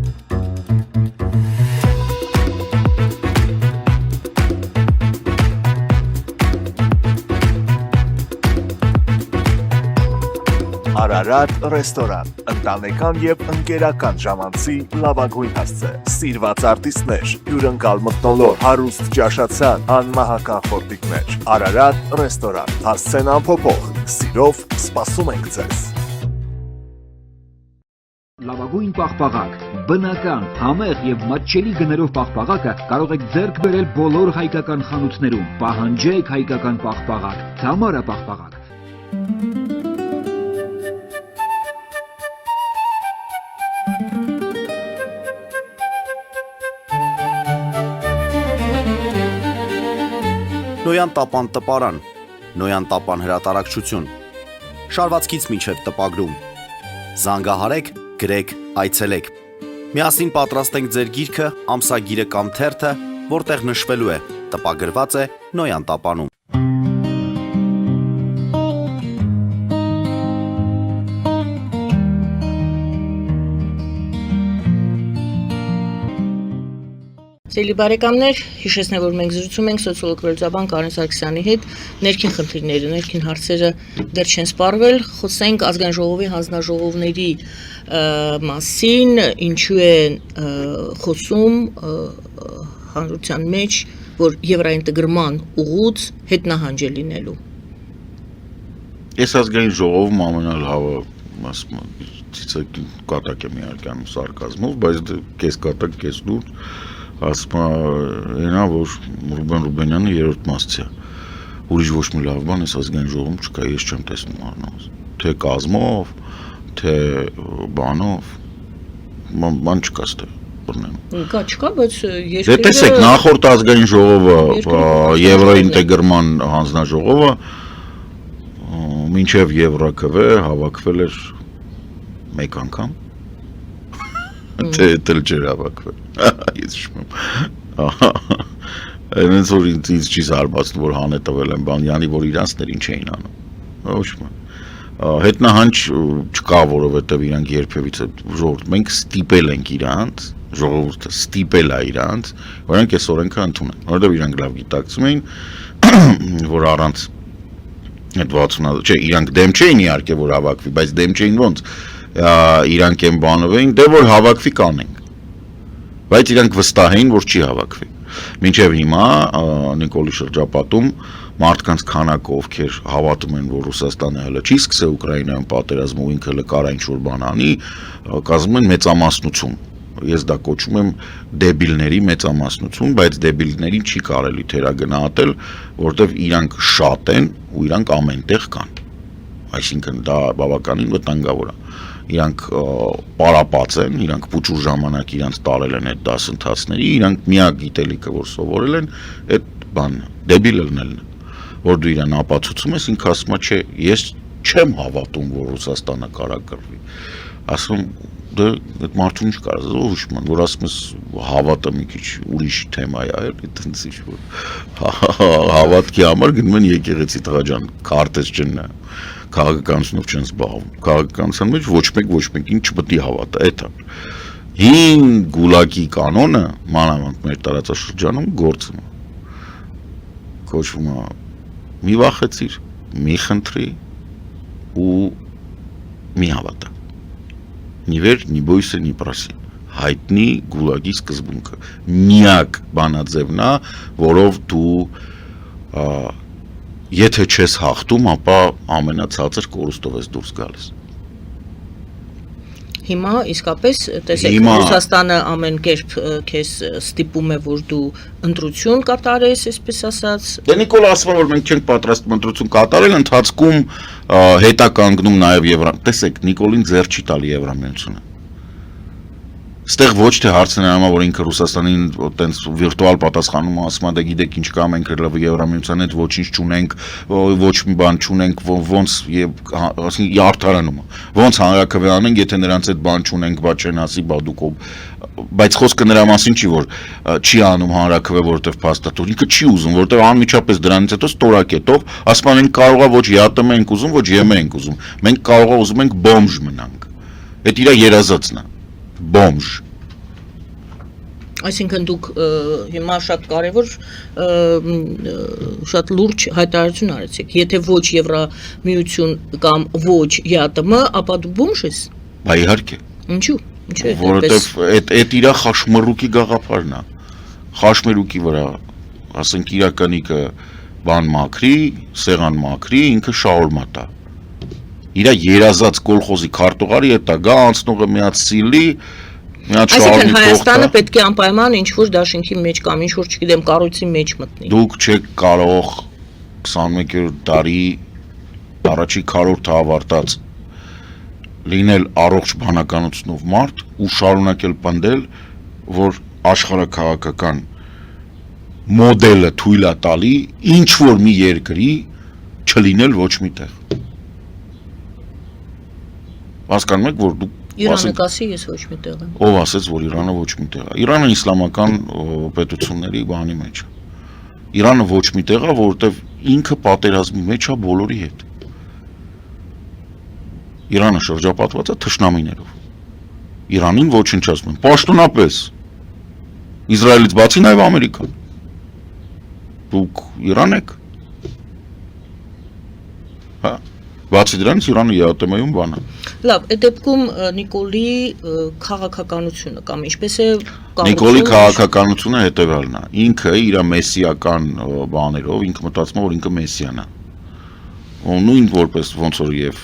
Արարատ ռեստորան, ընտանեկան եւ ընկերական ժամանցի լավագույն հասցե, սիրված արտիստներ, հյուրընկալ մթնոլորտ, հարուստ ճաշացան, անմահական խորտիկներ, Արարատ ռեստորան, հասցեն անփոփոխ, սիրով սպասում ենք ձեզ։ Լավագույն պաղպաղակ, բնական, համեղ եւ մատչելի գներով պաղպաղակը կարող եք ձեռք բերել բոլոր հայկական խանութներում, պահանջեք հայկական պաղպաղակ, Թամարա պաղպաղակ։ Նոյան տապան տպարան, Նոյան տապան հրատարակչություն, շարվածքից մինչև տպագրում, զանգահարեք, գրեք, այցելեք, միասին պատրաստենք ձեր գիրքը, ամսագիրը կամ թերթը, որտեղ նշվելու է, տպագրված է Նոյան տապանում։ Սիրելի բարեկամներ, հիշեցնեմ, որ մենք զրուցում ենք սոցիոլոգ վերլուծաբան Կարեն Սարգսյանի հետ, ներքին խնդիրները, ներքին հարցերը դեռ չեն սպառվել, խոսենք ազգային ժողովի հանձնաժողովների մասին, ինչու է խոսում հանրության մեջ որ եվրոինտեգրման ուղուց հետնահանջ է լինելու։ Ես ազգային ժողովում ամենալավը ասում եմ, ցիցակ կատակ եմ իհարկե անում սարկազմով, բայց կես կատակ, կես լուրջ ասում եմ, որ Ռուբեն Ռուբենյանը երրորդ մասցի է։ Ուրիշ ոչ մի լավ բան այս ազգային ժողովում չկա, ես չեմ տեսնում առնվազն։ Թե կազմով, թե բանով, բան չկա ստեղ բռնեմ։ Կա չկա, բայց Դե տեսեք, նախորդ ազգային ժողովը, եվրոինտեգրման հանձնաժողովը մինչև Եվրաքվ հավաքվել էր մեկ անգամ։ Թե դել չէր հավաքվել։ Ես շփում։ Այնպես որ ինձ չի զարմացնում որ հանե տվել են բան, յանի որ իրանցներին չէին անում։ Ոչ մի։ Հետնահանջ չկա, որովհետև իրանք երբևիցե ժողովուրդ մենք ստիպել ենք իրանց, ժողովուրդը ստիպել է իրանց, որ իրանք այս օրենքը ընդունեն, որովհետև իրանք լավ գիտակցում էին, որ առանց այդ 60, չէ, իրանք դեմ չէին իհարկե որ հավաքվի, բայց դեմ չէին ոնց իրանք են բանով էին, դե որ հավաքվի կանենք, բայց իրանք վստահ էին, որ չի հավաքվի։ Մինչև հիմա Նիկոլի շրջապատում մարդկանց քանակը ովքեր հավատում են, որ Ռուսաստանը հələ չի սկսել Ուկրաինայում պատերազմը ու ինքը հələ կարա ինչ-որ բան անի, կազմում են մեծամասնություն։ Ես դա կոչում եմ դեբիլների մեծամասնություն, բայց դեբիլներին չի կարելի թերագնահատել, որովհետև իրանք շատ են ու իրանք ամենտեղ կան։ Այսինքն դա բավականին վտանգավոր է։ Իրանք պարապած են, իրանք փուչուր ժամանակ իրանք տարել են այդ դասընթացների, իրանք միակ գիտելիքը որ սովորել են, այդ բանը, դեբիլ ելնելն է, որ դու իրան ապացուցում ես, ինքը ասում է, չէ, ես չեմ հավատում, որ Ռուսաստանը կարա կռվի։ Ասում դե այդ մարդուն չկար, ուշման, որ ասում ես հավատը մի քիչ ուրիշ թեմա է, այդպես ինչ որ հավատքի համար գնում են եկեղեցի տղա ջան, քարտեզ չնա։ Քաղաքականությունով չեն զբաղվում։ Քաղաքականության մեջ ոչ մեկին չպետք է հավատա, այդ է։ Հին գուլակի կանոնը, մանավանդ մեր տարածաշրջանում գործում է։ Կոչվում է մի վախեցիր, մի խնդրի ու մի հավատա։ Ни вер, ни бойся, ни проси։ Հայտնի գուլագի սկզբունքը։ Միակ բանաձևն է, որով դու եթե չես հաղթում, ապա ամենացածր կորուստով ես դուրս գալիս։ Հիմա իսկապես տեսեք Ռուսաստանը ամեն կերպ քեզ ստիպում է որ դու ընտրություն կատարես, այսպես ասած։ Դե Նիկոլը ասում է որ մենք չենք պատրաստվում ընտրություն կատարել, ընթացքում հետ է կանգնում նաև տեսեք Նիկոլին ձեռ չի տալի Եվրամիությունը։ Ստեղ ոչ թե հարցն է նայում որ ինքը Ռուսաստանին այտենց վիրտուալ պատասխանում ասում է դե գիտեք ինչ կա մենք Եվրամիության հետ ոչինչ չունենք, ոչ մի բան չունենք, ոնց ասենք արդարանում է։ Ոնց հանրակրվե անենք, եթե նրանց հետ բան չունենք, բա չեն ասի, բա դուք բայց խոսքը նրա մասին չի որ չի անում հանրակրվե որովհետև փաստաթուղթ ինքը չի ուզում որովհետև անմիջապես դրանից հետո ստորակետով ասում են մենք կարող է ոչ ԵԱՏՄ ենք ուզում, ոչ ԵՄ ենք ուզում, մենք կարող է ուզում ենք բոմժ մնանք։ Այդ իր երազածն է։ Բոմժ։ Այսինքն դուք հիմա շատ կարևոր շատ լուրջ հայտարարություն արեցիք։ Եթե ոչ Եվրամիություն կամ ոչ ԵԱՏՄ, ապա դու բոմժ ես։ Բա իհարկե։ Ինչու՞։ Որովհետև այդ իր խաշմռուկի գաղափարն է։ Խաշմերուկի վրա, ասենք իրականիկը բան մաքրի, սեղան մաքրի, ինքը շաուրմա տա։ Իր երազած կոլխոզի քարտուղարի հետ է գա անցնողը միացիլի Այսինքն Հայաստանը պետք է անպայման ինչ-որ դաշինքի մեջ կամ ինչ-որ չգիտեմ կառույցի մեջ մտնի։ Դուք չեք կարող 21-րդ դարի առաջի քառորդը ավարտած լինել առողջ բանականությունով մարդ ու շարունակել պնդել, որ աշխարհաքաղաքական մոդելը թույլ է տալի ինչ-որ մի երկրի չլինել ոչ մի տեղ։ Հասկանում եք, որ դուք Իրանը կասի ես ոչ մի տեղ եմ։ Ով ասեց, որ Իրանը ոչ մի տեղ է։ Իրանը իսլամական պետությունների բանի մեջ է։ Իրանը ոչ մի տեղ է, որովհետև ինքը պատերազմի մեջ է բոլորի հետ։ Իրանը շրջապատված է թշնամիներով։ Իրանին ոչնչացնում են, պաշտոնապես։ Իսրայելից բացի նաև Ամերիկան։ Դուք Իրան եք։ Հա։ Բացի դրանից Իրանը ԵԱՏՄ-ում բան է։ Լավ, այդ դեպքում Նիկոլի քաղաքականությունը կամ ինչպես է Նիկոլի քաղաքականությունը հետևյալն է։ Ինքը իր մեսիական բաներով ինքը մտածում է, որ ինքը մեսիան է։ Նույն որպես ոնց որ եւ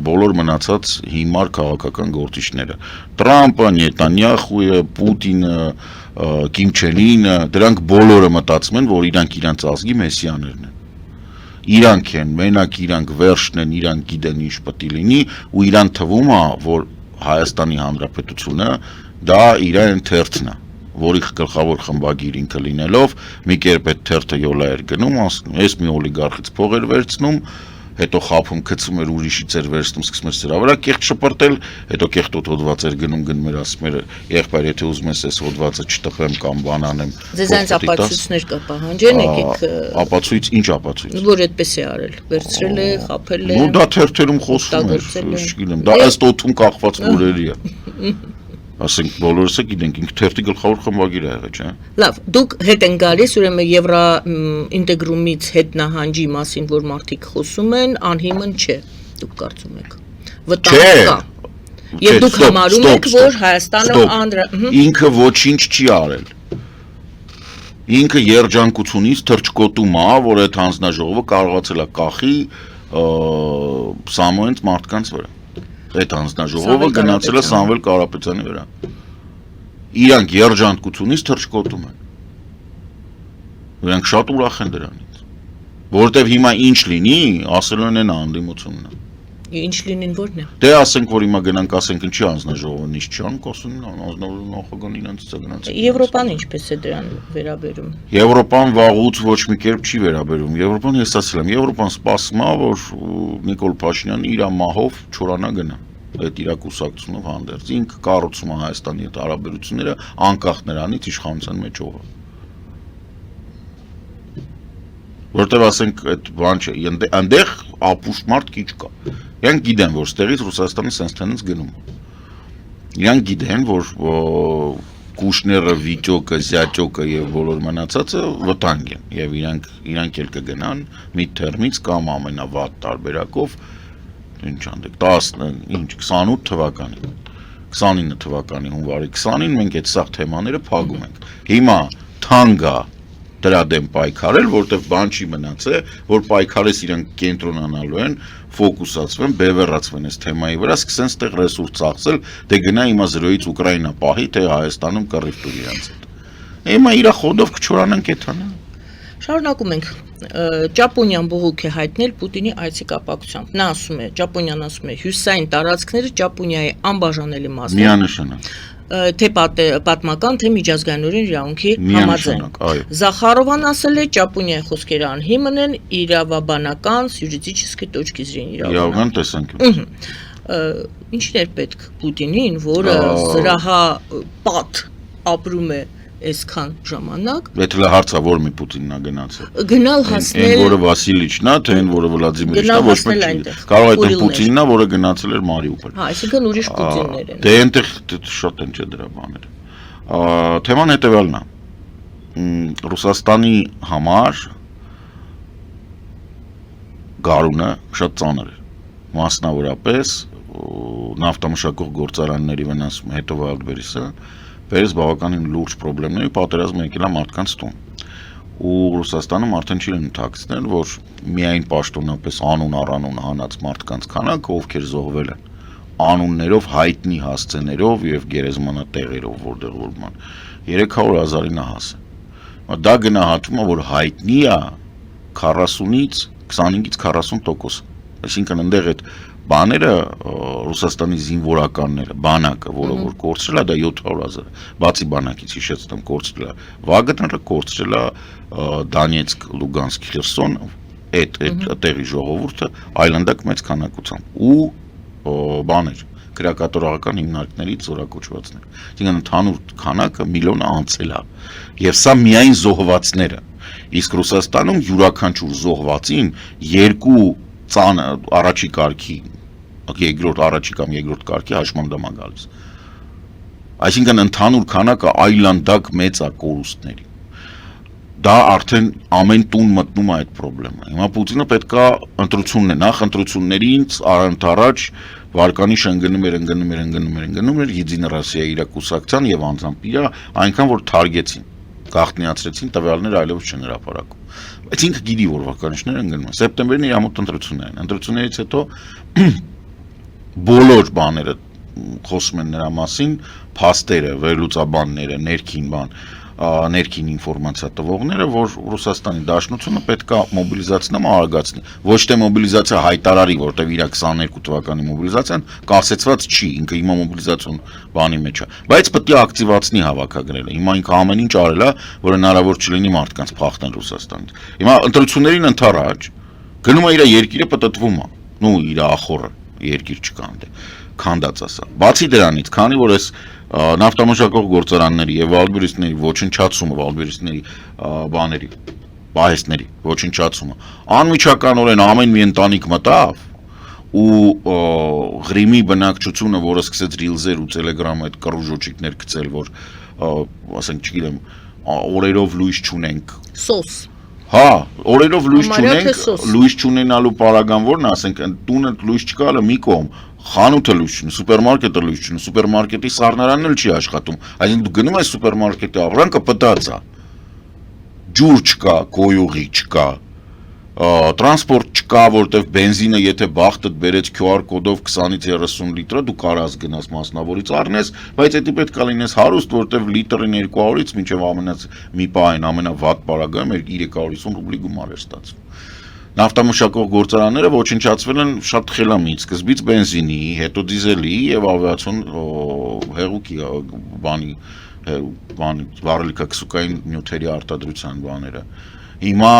բոլոր մնացած հիմար քաղաքական գործիչները Տրամպը, Նետանյախուը, Պուտինը, Կիմ Չեն Ինը, դրանք բոլորը մտածում են, որ իրանք ազգի մեսիաներն են։ Իրանք են, մենակ իրանք վերջն են, իրանք գիտեն ինչ պետք է լինի ու իրան թվում է, որ Հայաստանի Հանրապետությունը դա իրեն թերթն է, որի գլխավոր խմբագիր ինքը լինելով, մի կերպ այդ թերթը յոլա էր գնում, ասում, ես մի օլիգարխից փող էր վերցնում, հետո խափում գցում էր ուրիշից էր վերցնում, սկսում էր սրա վրա կեղտ շպրտել, հետո կեղտոտ հոդված էր գնում էր ասում էր եղբայր եթե ուզում ես այս հոդվածը չտպեմ կամ բան անեմ։ Ձեզ այնց ապացույցներ կա պահանջեն, եկեք ապացույց, ինչ ապացույց։ Որ այդպես է արել, վերցրել է, խափել է։ Ու դա թերթերում խոսում էր, չգիտեմ, դա ըստ օդում կախված լուրերի է։ Ասենք բոլորս է գիտենք, ինքը թերթի գլխավոր խմբագիր է եղել, չէ՞։ Լավ, դուք հետ են գալիս, ուրեմն Եվրա ինտեգրումից հետ նահանջի մասին, որ մարդիկ խոսում են, անհիմն չէ, դուք կարծում եք։ Վտանգ կա։ Եվ դուք համարում եք, որ Հայաստանը ինքը ոչինչ չի արել։ Ինքը երջանկությունից թրջկոտում է, որ այդ հանձնաժողովը կարողացել է կախի Սամոյենց մարդկանց վրա։ Այդ հանձնաժողովը գնացել է Սամվել Կարապետյանի վրա։ Իրանք երջանկությունից թրջկոտում են։ Իրանք շատ ուրախ են դրանից։ Որտեվ հիմա ինչ լինի, ասել են այն անդիմությունն է։ Ինչ լինին որն է։ Դե ասենք, որ հիմա գնանք ասենք ինչի հանձնաժողովը ինչ չի անում, կասեն հանձնաժողովը նախագահն իրենցից է գնացել։ Եվրոպան ինչպես է դրան վերաբերում։ Եվրոպան վաղուց ոչ մի կերպ չի վերաբերում։ Եվրոպան ես ասել եմ, Եվրոպան սպասում է, որ Նիկոլ Փաշինյանը իր մահով չորանա գնա։ Այդ իր կուսակցությունով հանդերձ ինքը կառուցում է Հայաստանի հետ հարաբերությունները անկախ նրանից իշխանության մեջ ով է։ Որտեւ ասենք այդ բան չէ, այնտեղ ապուշ մարդ քիչ կա։ Իրանք գիտեն, որ ստեղից Ռուսաստանը sense տենց գնում է։ Իրանք գիտեն, որ Կուշները, Վիճոկը, Զյաճոկը եւ բոլոր մնացածը վտանգ են եւ իրանք էլ կգնան մի թերմից կամ ամենավատ տարբերակով ինչ անդեք 28 թվականին 29 թվականի հունվարի 20-ին մենք այդ սաղ թեմաները փակում ենք։ Հիմա թանգա դրա դեմ պայքարել, որտեղ բան չի մնացել, որ պայքարես իրանք կենտրոնանալու են, ֆոկուսացվեն, բևեռացվեն այս թեմայի վրա, սկսեն ստեղ ռեսուրս ծախսել, դե գնա հիմա 0-ից Ուկրաինա պահի, թե Հայաստանում կռիվ տուր իրանց հետ։ Հիմա իր խոդով կչորանանք էթանը։ Շարունակում ենք։ Ճապոնիան բողոք է հայտնել Պուտինի այցի կապակցությամբ։ Նա ասում է, Ճապոնիան ասում է, հյուսային տարածքները Ճապոնիայի անբաժանելի մասն են։ Միանշանակ։ Թե պատմական, թե միջազգայինորեն իրավունքի համաձայն։ Զախարովան ասել է, Ճապոնիայի խոսքերը անհիմն են իրավաբանական юридической точки зрения իրավական տեսանկյունից։ Ինչն էր պետք Պուտինին, որը զրահապատ ապրում է այսքան ժամանակ։ Դա հարցը որ մի Պուտինն է գնացել։ Գնալ հասնել։ Այն որը Վասիլիչն է, թե այն որը Վլադիմիրիչն է, ոչ մեկ չի։ Կարող է դա Պուտինն է, որը գնացել էր Մարիուպոլ։ Հա, այսինքն ուրիշ Պուտիններ են։ Դե այնտեղ շատ են չէ դրա բաները։ Թեման հետևյալն է։ Ռուսաստանի համար գարունը շատ ծանր է։ Մասնավորապես նավթամշակող գործարանների վնասում հետո Վալդբերիսը Վերս բավականին լուրջ պրոբլեմներ պատերազմը եկել է մարդկանց տուն։ Ու Ռուսաստանում արդեն չի ընդհակցնել, որ միայն պաշտոնապես անուն առանուն հանած մարդկանց քանակը, ովքեր զոհվել են, անուններով, հայտնի հասցեներով եւ գերեզմանատեղերով, որտեղ որման 300,000-ին է հասել։ Դա գնահատվում է, որ հայտնի է 40-ից 25-ից 40%։ Այսինքն այնտեղ այդ բաները Ռուսաստանի զինվորականները, բանակը, որը որ կորցրել է, դա 700,000, բացի բանակից հիշեցնեմ, կորցրել է Վագները, կորցրել է Դոնեցկ, Լուգանսկ, Խերսոն, այդ տեղի ժողովուրդը այլանդակ մեծ քանակությամբ ու բաներ, քրեակատորական հիմնարկներից զորակոչվածներ։ Այսինքն ընդհանուր քանակը միլիոնը անցել է։ Եվ սա միայն զոհվածները։ Իսկ Ռուսաստանում յուրաքանչյուր զոհվածին երկու առաջի կարգի երկրորդ առաջի կամ երկրորդ կարգի հաշմանդամ է գալիս։ Այսինքն ընդհանուր քանակը այլանդակ մեծ է կորուստների։ Դա արդեն ամեն տուն մտնում է այդ խնդրը։ Հիմա Պուտինը պետք է ընտրությունն է, նախ ընտրություններից առանց առաջ Վարկանիշը ընկնում էր Եդինա իր կուսակցության եւ անձամբ իր այնքան որ թարգեցին, գաղտնիացրեցին տվյալները այլևս չեն հրապարակում։ Բայց ինքը գիտի որ վարկանիշները ընկնում են։ Սեպտեմբերին իր մոտ ընտրություններ են։ Ընտրություններից հետո բոլոր բաները խոսում են նրա մասին, փաստերը, վերլուծաբանները, ներքին ինֆորմացիա տվողները, որ Ռուսաստանի Դաշնությունը պետք է մոբիլիզացիան արագացնի։ Ոչ թե մոբիլիզացիա հայտարարի, որտեղ իր 22 թվականի մոբիլիզացիան կասեցված չի, ինքը հիմա մոբիլիզացիոն բանի մեջ է, բայց պետք է ակտիվացնի հավաքագրելը։ Հիմա ինքը ամեն ինչ արել է, որ հնարավոր չլինի մարդկանց փախնել Ռուսաստանից։ Հիմա ընտրություններին ընդառաջ գնում է իր երկիրը պատտվում է, իր ախորը երկիր չկա այնտեղ, քանդած ասա։ Բացի դրանից, քանի որ այս նավթամշակող գործարանների եւ վալբերիստների ոչնչացումը, վալբերիստների բաների, պահեստների ոչնչացումը, անմիջականորեն ամեն մի ընտանիք մտավ ու Ղրիմի բնակչությունը, որը սկսեց ռիլզեր ու տելեգրամ այդ կռուժոչիկներ գցել, որ ասենք, չգիտեմ, օրերով լույս չունենք։ Սոս։ Հա, օրերով լույս չունենալու պարագան որն է, ասենք, տունը լույս չկա, հələ մի կողմ, խանութը լույս չունի, սուպերմարկետը լույս չունի, սուպերմարկետի սառնարանն էլ չի աշխատում, այսինքն դու գնում ես սուպերմարկետի ապրանքը պտած է, ջուր չկա, գոյուղի չկա, տրանսպորտ չկա, որտեվ բենզինը եթե բախտդ բերեց QR կոդով 20-ից 30 լիտրը, դու կարաս գնաս մասնավորից առնես, բայց դա պետք է լինես հարուստ, որտեվ լիտրին 200-ից մինչև մի պահին ամենավատ պարագայում 350 ռուբլի գումար էր ստացվում։ Նավթամշակող գործարանները ոչնչացվել են շատ խելամիտ, սկզբից բենզինի, հետո դիզելի եւ ավիացիոն հեղուկի վառելիքաքսուկային նյութերի արտադրության բաները։ Հիմա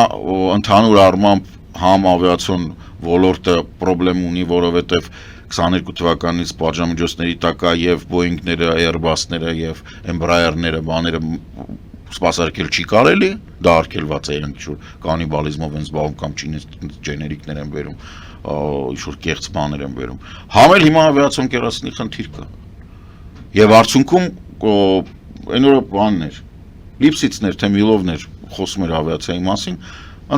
ընդհանուր առմամբ համ ավիացիոն ոլորտը խնդրեմ ունի, որովհետեւ 22 թվականից պատժամիջոցների տակ է եւ Boeing-ները, Airbus-ները եւ Embraer-ները բաները սպասարկել չի կարելի, դա արգելված է իրենք ինչ-որ կանիբալիզմով են զբաղվում կամ ջեներիկներ են բերում, ինչ-որ կեղծ բաներ են բերում։ Համ էլ հիմա ավիացիոն կերասինի խնդիր կա։ Եվ արդյունքում այն օրը բաններ, Լիպսիցներ, թե Միլովներ խոսում էր ավիացիայի մասին,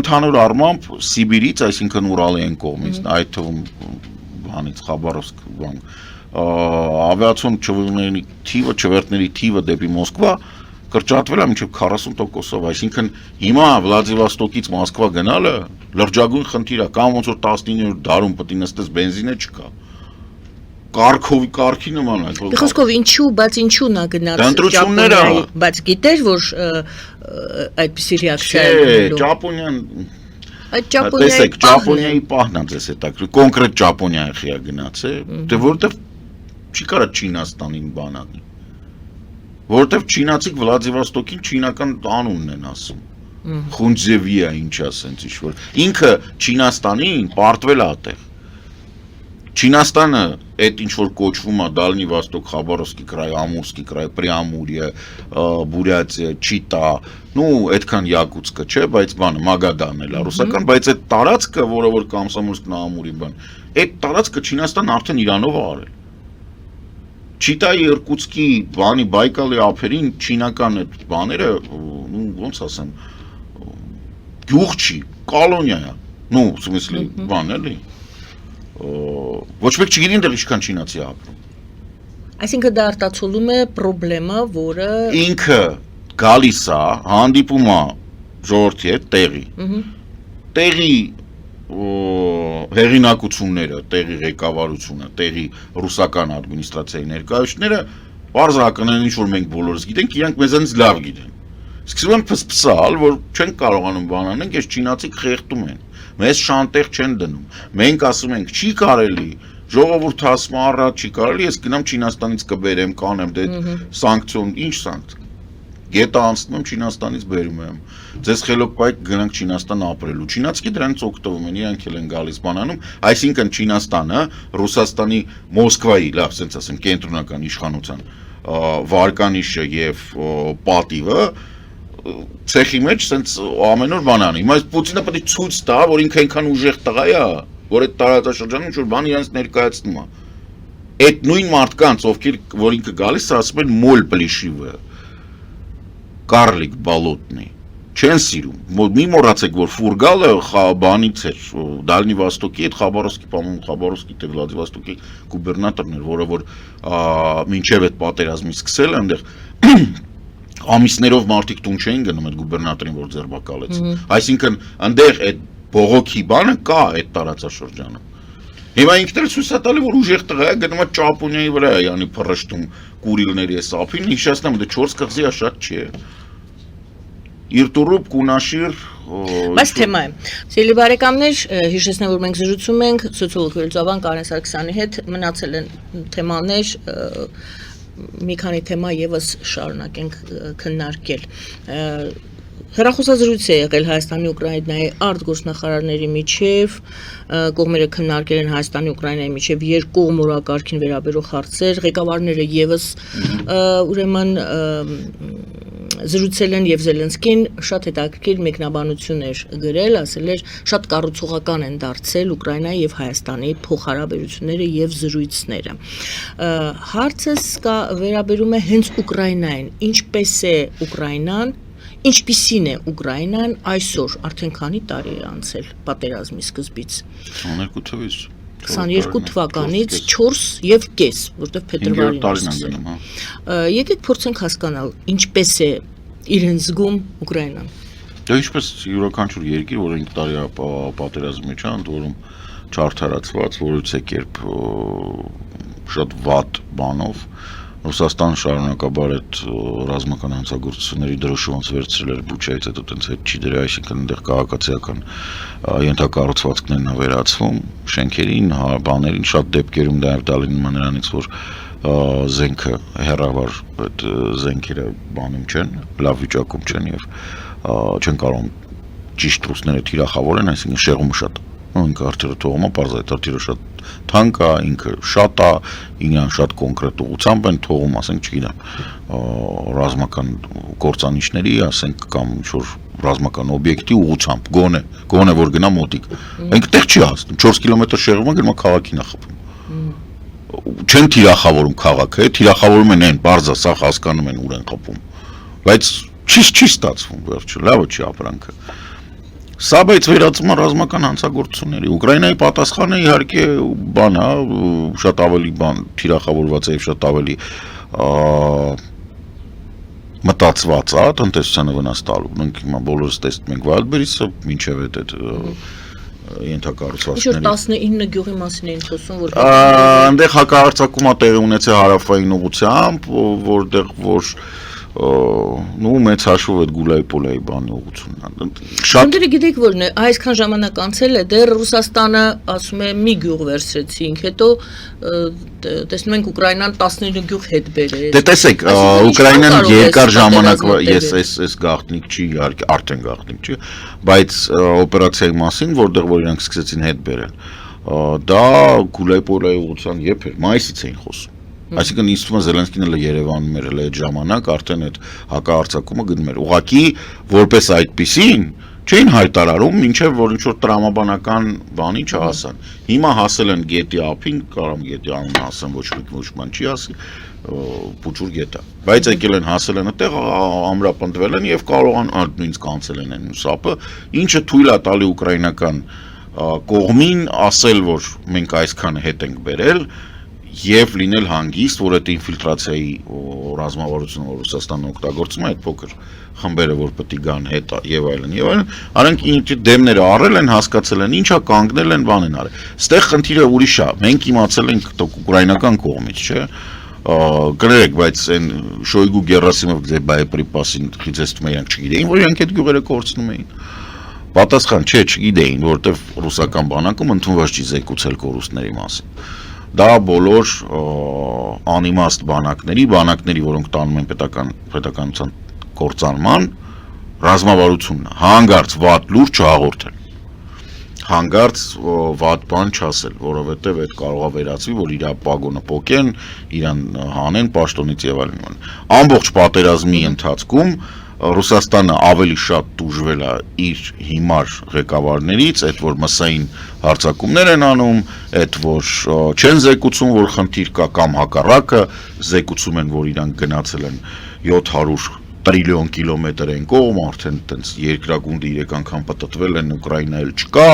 ընդհանուր առմամբ Սիբիրից, այսինքն Ուրալիան կողմից, այդ թվում բանից Խաբարովսկ բան, ավիացիոն չվերթների թիվը դեպի Մոսկվա կրճատվել է մինչև 40%-ով, այսինքն հիմա Վլադիվոստոկից Մոսկվա գնալը լրջագույն խնդիր է, կամ ոնց որ 19-րդ դարում պետք է նստես բենզինը չկա։ Կարգի նման է։ Խոսքով ինչու նա գնաց Ճապոնիայի, բայց գիտեր որ այդպիսի ռեակցիա է լինելու։ Ճապոնիան Այդ Ճապոնիայի պահն է ձեզ հետաքրքիր, կոնկրետ Ճապոնիայի խիա գնաց է, դե որտեվ չի կարա Չինաստանին բան անի։ Որտեվ չինացիք Վլադիվոստոկին չինական անունն են ասում։ Խունձևիա ինչ ասենց ինչ-որ։ Ինքը Չինաստանին պարտվել է այդտեղ։ Չինաստանը այդ ինչ որ կոչվում է Դալնի Վոստոկ, Խաբարովսկի կրայ, Ամուրսկի կրայ, Պրիամուրիա, Բուրյատիա, Չիտա, այդքան Յակուտսկը չէ, բայց բանը Մագադանն էլ է ռուսական, բայց այդ տարածքը, որը որ Կամսոմոլսկն Ամուրի բան, այդ տարածքը Չինաստանն արդեն Իրանով է արել։ Չիտայի Իրկուտսկի բանի Բայկալի ափերին չինական այդ բաները, ոնց ասեմ, գյուղ չի, կոլոնիա է, в смысле, բան էլի։ Ոչ մեկ չգիտի այնտեղ ինչքան չինացի ապրում։ Այսինքն դա արտացոլում է խնդրեմը, որը ինքը գալիս է, հանդիպում է ժողովրդի հետ տեղի։ Տեղի հեղինակությունները, տեղի ղեկավարությունը, տեղի ռուսական ադմինիստրացիայի ներկայացուցիչները բարձրակն են ինչ որ մենք բոլորս գիտենք, իրանք մեզանից լավ գիտեն։ Սկսում են փսփսալ, որ չեն կարողանում բան անենք, այս չինացիք խեղդում են։ Մեզ շանտեղ չեն դնում։ Մենք ասում ենք, չի կարելի, ժողովուրդը ասում է առատ չի կարելի, ես գնամ Չինաստանից կբերեմ, կանեմ, դե սանկցիոն, ինչ սանկցիա։ Գետը անցնում եմ Չինաստանից բերում եմ։ Ձեզ խելոք պայք գնանք Չինաստան ապրելու։ Չինացիք դրանից օգտվում են, իրանք էլ են գալիս բանանում, այսինքն Չինաստանը Ռուսաստանի Մոսկվայի, լավ, ասենց ասեմ, կենտրոնական իշխանության վարկանիշը եւ պատիվը ցեխի մեջ սենց ամեն օր բան անի։ Հիմա Պուտինը պետք է ցույց տա, որ ինքը այնքան ուժեղ տղա է, որ այդ տարածաշրջանում ինչ որ բան իրենց ներկայացնում է։ Այդ նույն մարդկանց, ովքեր որ ինքը գալիս է, ասում են մոլ պլիշիվը, Կарлիկ բալոտնի։ չեն սիրում։ Մի մոռացեք, որ Ֆուրգալը բանից էր, Դալնի Վոստոկի հետ Խաբարովսկի թե Վլադիվոստոկի գուբերնատորն էր, որը որ մինչև այդ պատերազմի սկսել այնտեղ ամիսներով մարդիկ տուն չէին գնում այդ գուբերնատորին, որ ձերբակալեց։ Այսինքն այնտեղ այդ բողոքի բանը կա այդ տարածաշրջանում։ Հիմա ինքն էլ ցույց է տալի, որ ուժեղ տղա է, գնում է Ճապոնիայի վրա, yani փռշտում Կուրիլների այս ափին, հիշեցնեմ, դա 4 կղզի է, շատ չի։ Իրտուրուպ, Կունաշիր, Բայց թեմա է։ Սիրելի բարեկամներ, հիշեցնեմ, որ մենք զրուցում ենք սոցիոլոգ Վերլուծաբան Կարեն Սարգսյանի հետ, մնացել են թեմաներ, մի քանի թեմա եւս շարունակենք քննարկել։ Հեռախոսազրույց է եղել Հայաստանի ու Ուկրաինայի արտգործնախարարների միջև, կողմերը քննարկել են Հայաստանի ու Ուկրաինայի միջև երկկողմ օրակարգին վերաբերող հարցեր, ղեկավարները եւս ուրեմն զրուցել են եւ Զելենսկին շատ հետաքրքիր մեկնաբանություններ գրել, ասել էր շատ կառուցողական են դարձել Ուկրաինայի եւ Հայաստանի փոխհարաբերությունները եւ զրույցները։ Հարցս վերաբերում է հենց Ուկրաինային, ինչպես է Ուկրաինան Ինչպիսին է Ուկրաինան այսօր, արդեն քանի տարի է անցել պատերազմի սկզբից։ 22 թվականից 4 եւ կես, որտեղ փետրվարին սկսել։ Եկեք փորձենք հասկանալ, ինչպես է իրեն զգում Ուկրաինան։ Դա ինչպես յուրաքանչյուր երկիր, որը 5 տարի պատերազմի մեջ է, ընդ որում չարդարացված, որից է կերպ շատ վատ բանով Ռուսաստանը շարունակաբար այդ ռազմական հանցագործությունների դրոշը վերցրել էր Բուչայից հետո տենց հետ չի դրել, այսինքն այնտեղ քաղաքացիական ենթակառուցվածքներն են վերացվում, շենքերին, բաներին, շատ դեպքերում դա դալին նրանից, որ զենքը հեռավար այդ զենքերը բանում չեն, լավ վիճակում չեն եւ չեն կարող ճիշտ ռուսները թիրախավորեն, այսինքն շեղումը շատ ինքը արտերը թողում է, պարզ է, արտերը շատ թանկ է, ինքը շատ է, ինքան շատ կոնկրետ ուղղությամբ են թողում, ասենք, չգիտեմ, ռազմական կործանիչների, ասենք, կամ ինչ-որ ռազմական օբյեկտի ուղղությամբ, գոնե որ գնա մոտիկ։ Ինքը տեղ չի հասնում, 4 կիլոմետր շեղումը գնում է քաղաքին է խփում։ Չեն թիրախավորում քաղաքը, թիրախավորում են այն, պարզ է, սա հասկանում են ուր են խփում։ Բայց չի ստացվում վերջը, լավը չի ապրանքը։ Սա բայց վերածում է ռազմական հանցագործությունների։ Ուկրաինայի պատասխանը իհարկե բան է, շատ ավելի թիրախավորված է եւ շատ ավելի մտածված է տնտեսությանը վնաս տալու։ Մենք հիմա բոլորս տեսնում ենք Վայլդբերիսը, մինչև այդ ենթակառուցվածքների։ Ինչ 19 գյուղի մասին էին խոսում, որ այնտեղ հակահարձակում է տեղի ունեցել հարավային ուղղությամբ, որտեղ որ նու մեծ հաշվով այդ Գուլայի-Պոլայի բանի ուղղությունն շատ Դե գիտեք որն է, այսքան ժամանակ անցել է, դեռ Ռուսաստանը ասում է մի գյուղ վերցրեցինք, հետո տեսնում ենք Ուկրաինան 19 գյուղ հետ բերեց։ Դե տեսեք, Ուկրաինան երկար ժամանակվա այս գաղտնիք չի, իհարկե արդեն գաղտնիք չի, բայց օպերացիայի մասին, որտեղ որ իրանք սկսեցին հետ բերել, դա Գուլայի-Պոլայի ուղղության երբ էր, մայիսից էին խոսում։ Այսինքն ինձ թվում է Զելենսկին էլ Երևանում էր այդ ժամանակ արդեն այդ հակահարձակումը գնում էր։ Ուղղակի որպես այդպիսին չէին հայտարարում, մինչև որ ինչ-որ տրամաբանական բանի չհասան։ Հիմա հասել են գետի ափին, կարամ գետի անունը ասեմ, ոչ ման չի ասի, փուչուր գետա։ Բայց եկել են հասել են այդտեղ, ամրապնդվել են եւ կարող են նույնիսկ կանցել են այն ուսապը, ինչը թույլ է տալի ուկրաինական կողմին ասել, որ մենք այսքան հետ ենք բերել եւ լինել հանգիստ, որ այդ ինֆիլտրացիայի ռազմավարությունը որ Ռուսաստանը օգտագործում է այդ փոքր խմբերը, որ պետք է գան հետ եւ այլն, արանք ինչ դեմները առել են, հասկացել են, ինչա կանգնել են, բան են արել։ Ստեղ խնդիրը ուրիշ է։ Մենք իմացել ենք ուկրաինական կողմից, չէ՞։ Կներեք, բայց այն Շոյգու Գերասիմով боеприпасին խիզեստում են, իրանք չգիտեին, որ իրանք այդ գյուղերը կորցնում էին։ Պատասխան չէ, չգիտեին, որովհետեւ ռուսական բանակում ընդունված չի զեկուցել կորուստների մասին։ Դա բոլոր անիմաստ բանակների, որոնք տանում են պետականության կործանման ռազմավարությունն է, հանգարց վատ լուր չհաղորդել, հանգարց վատ բան չասել, որովհետև այդ կարող է վերածվի, որ իր պագոնը պոկեն, իրան հանեն պաշտոնից եւ այլն։ Ամբողջ պատերազմի ընթացքում Ռուսաստանը ավելի շատ դժվել է իր հիմար ղեկավարներից, այդ որ մսային հարձակումներ են անում, այդ որ չեն զեկուցում, որ խնդիր կա կամ հակառակը զեկուցում են, որ իրանք գնացել են 700 տրիլիոն կիլոմետր են կողմ, արդեն տենց երկրագունդը 3 անգամ պատտվել են, Ուկրաինա էլ չկա,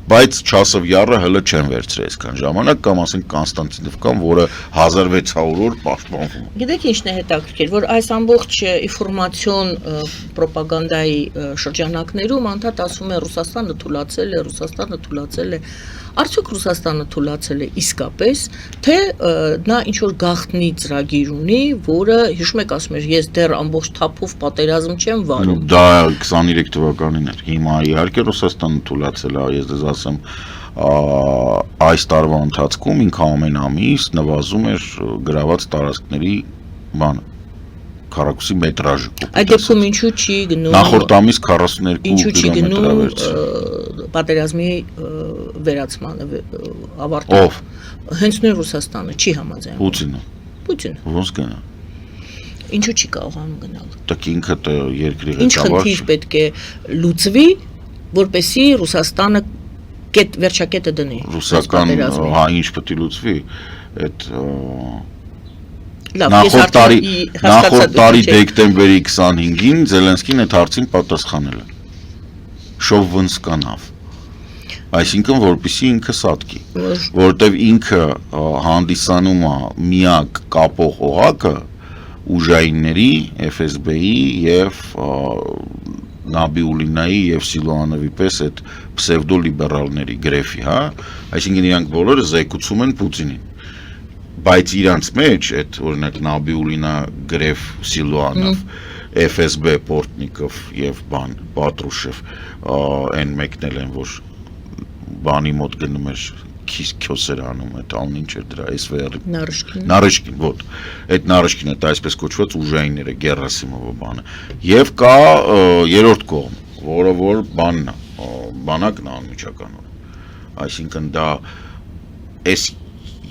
բայց Չասով յարը հələ չեն վերցրել այսքան ժամանակ, կամ ասենք Կոնստանտինովկան, որը 1600 օր պաշտպանվում է։ Գիտեք ինչն է հետաքրքիր, որ այս ամբողջ ինֆորմացիոն պրոպագանդայի շրջանակներում անդադ ասում է Ռուսաստանը թուլացել է, արդյոք Ռուսաստանը թուլացել է իսկապես, թե նա ինչ որ գաղտնի ծրագիր ունի, որը հիշում եք ասում էր, ես դեռ ամբողջ թափով պատերազմ չեմ վարում։ Դա 23 թվականին էր։ Հիմա իհարկե Ռուսաստանը թուլացել է, ես դες ասեմ, այս տարվա ընթացքում ինքը ամեն ամիս նվազում էր գրաված տարածքների բանը քառակուսի մետրաժը։ Այդ դեպքում ինչու չի գնում Նախորդ ամիս 42 ինչու չի կիլոմետր գնում ավերցել։ պատերազմի ավարտմանը ավարտը։ Ով։ Հենց նույն Ռուսաստանը չի համաձայնում։ Պուտինը։ Ոնց գնա։ Ինչու չի կարողանում գնալ։ Տակ ինքը երկրի Ինչ խնդիր պետք է լուծվի, որպեսզի Ռուսաստանը վերջակետը դնի։ Ռուսական, հա, ինչ պետք է լուծվի, այդ Լավ, նախորդ տարի դեկտեմբերի 25-ին Զելենսկին այդ հարցին պատասխանել է։ Շով վնսկանավ։ Այսինքն որպեսզի ինքը սատկի, որտեվ ինքը հանդիսանում է միակ կապող օղակը ուժայինների, FSB-ի եւ Նաբիուլինայի եւ Սիլուանովի պես այդ պսևդոլիբերալների գրեֆի, հա, այսինքն իրանք բոլորը զեկուցում են Պուտինին, բայց իրանց մեջ այդ օրինակ Նաբիուլինա, գրեֆ, Սիլուանով, FSB Պորտնիկով եւ Պատրուշև այն մեկնել են, որ բանի մոտ գնում էր քյոսերանում, այդ անուն ինչ էր դրա SVR Նարիշկին, ոտ, այդ Նարիշկինը դա այսպես կոչված ուժայինները, Գերասիմովը բանը, եւ կա երրորդ կողմ, որը որ բանն է, բանակն է անմիջականորեն, այսինքն դա այս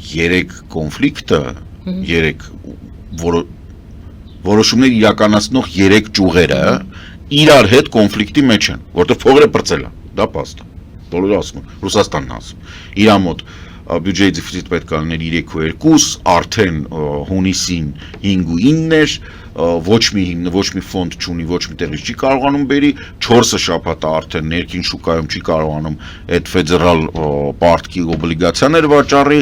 3 կոնֆլիկտը, 3 որոշումներ իրականացնող 3 ճյուղերը իրար հետ կոնֆլիկտի մեջ են, որտեղ փողերը պրծել են, դա փաստ է, բոլորը ասում են, Ռուսաստանն ասում, իր մոտ բյուջեի դեֆիցիտ պետք է լիներ 3.2, արդեն հունիսին 5.9 էր, ոչ մի ֆոնդ չունի, ոչ մի տեղից չի կարողանում բերի, 4 շաբաթ արդեն ներքին շուկայում չի կարողանում այդ ֆեդերալ պարտքի օբլիգացիաներ վաճառի,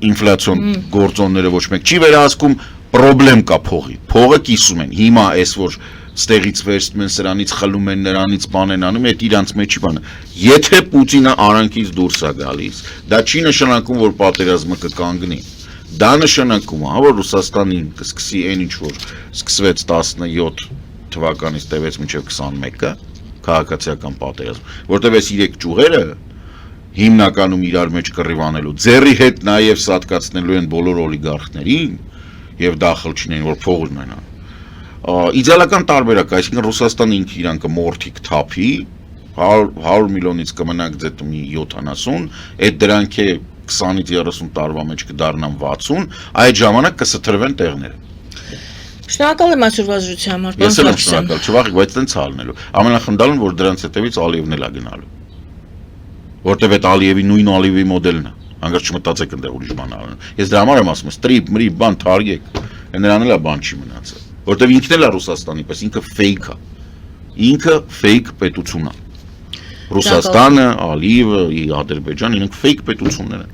ինֆլյացիոն գործոնները ոչ մեկ չի վերահսկում, պրոբլեմ կա փողը կիսում են, հիմա այս որ ստեղից վերցնում են սրանից խլում են նրանից բան են անում, այդ իրանց մեջի բանը, եթե Պուտինը արանքից դուրս է գալիս, դա չի նշանակում, որ պատերազմը կկանգնի, դա նշանակում է, որ Ռուսաստանին կսկսի այն ինչ որ սկսվեց 17 թվականից տևեց մինչև 21-ը, քաղաքացիական պատերազմ, որտեղ այս 3 ճյուղերը հիմնականում իրար մեջ կռիվանելու, ձեռի հետ նաև սատկացնելու են բոլոր օլիգարխներին եւ դախլ չունեն, որ փող ունենան։ Իդեալական տարբերակ, այսինքն Ռուսաստանը ինքը իրան կմորթիկ թափի, 100 միլիոնից կմնանք դեպի 70, այդ դրանք է 20-ից 30 տարվա մեջ կդառնան 60, այդ ժամանակ կսթրվեն տեղները։ Շնորհակալ եմ այսօրվա զրույցի համար, Ես եմ շնորհակալ, չվախեք, բայց տենց ալնելու։ Ամենախնդալն որ դրանց հետևից Ալիևն էլ է գնալու։ Որտեւ այդ Ալիևի նույն Ալիևի մոդելն է։ Հանկարծ չմտածեք այնտեղ ուրիշ բան անելու։ Ես դրա համար եմ ասում, ստրիպ, մրի, բան թարգեք։ Նրան էլ է բան չի մնացել։ Որտեւ ինքն էլ է Ռուսաստանի պես, ինքը ֆեյք է։ Ինքը ֆեյք պետություն է։ Ռուսաստանը, Ալիևը, Ադրբեջանը, իրենք ֆեյք պետություններ են։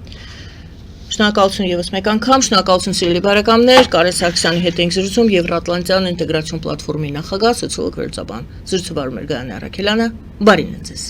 Շնորհակալություն եւս մեկ անգամ, շնորհակալություն սիրելի բարեկամներ, Կարեն Սարգսյանի հետ ենք զրուցում Եվրատլանտյան ինտեգրացիոն պլատֆորմի նախագահ, սոցիոլոգ վերլուծաբան։ Զրույցը վարում էր Գայանե Առաքելյանը, բարին ձեզ։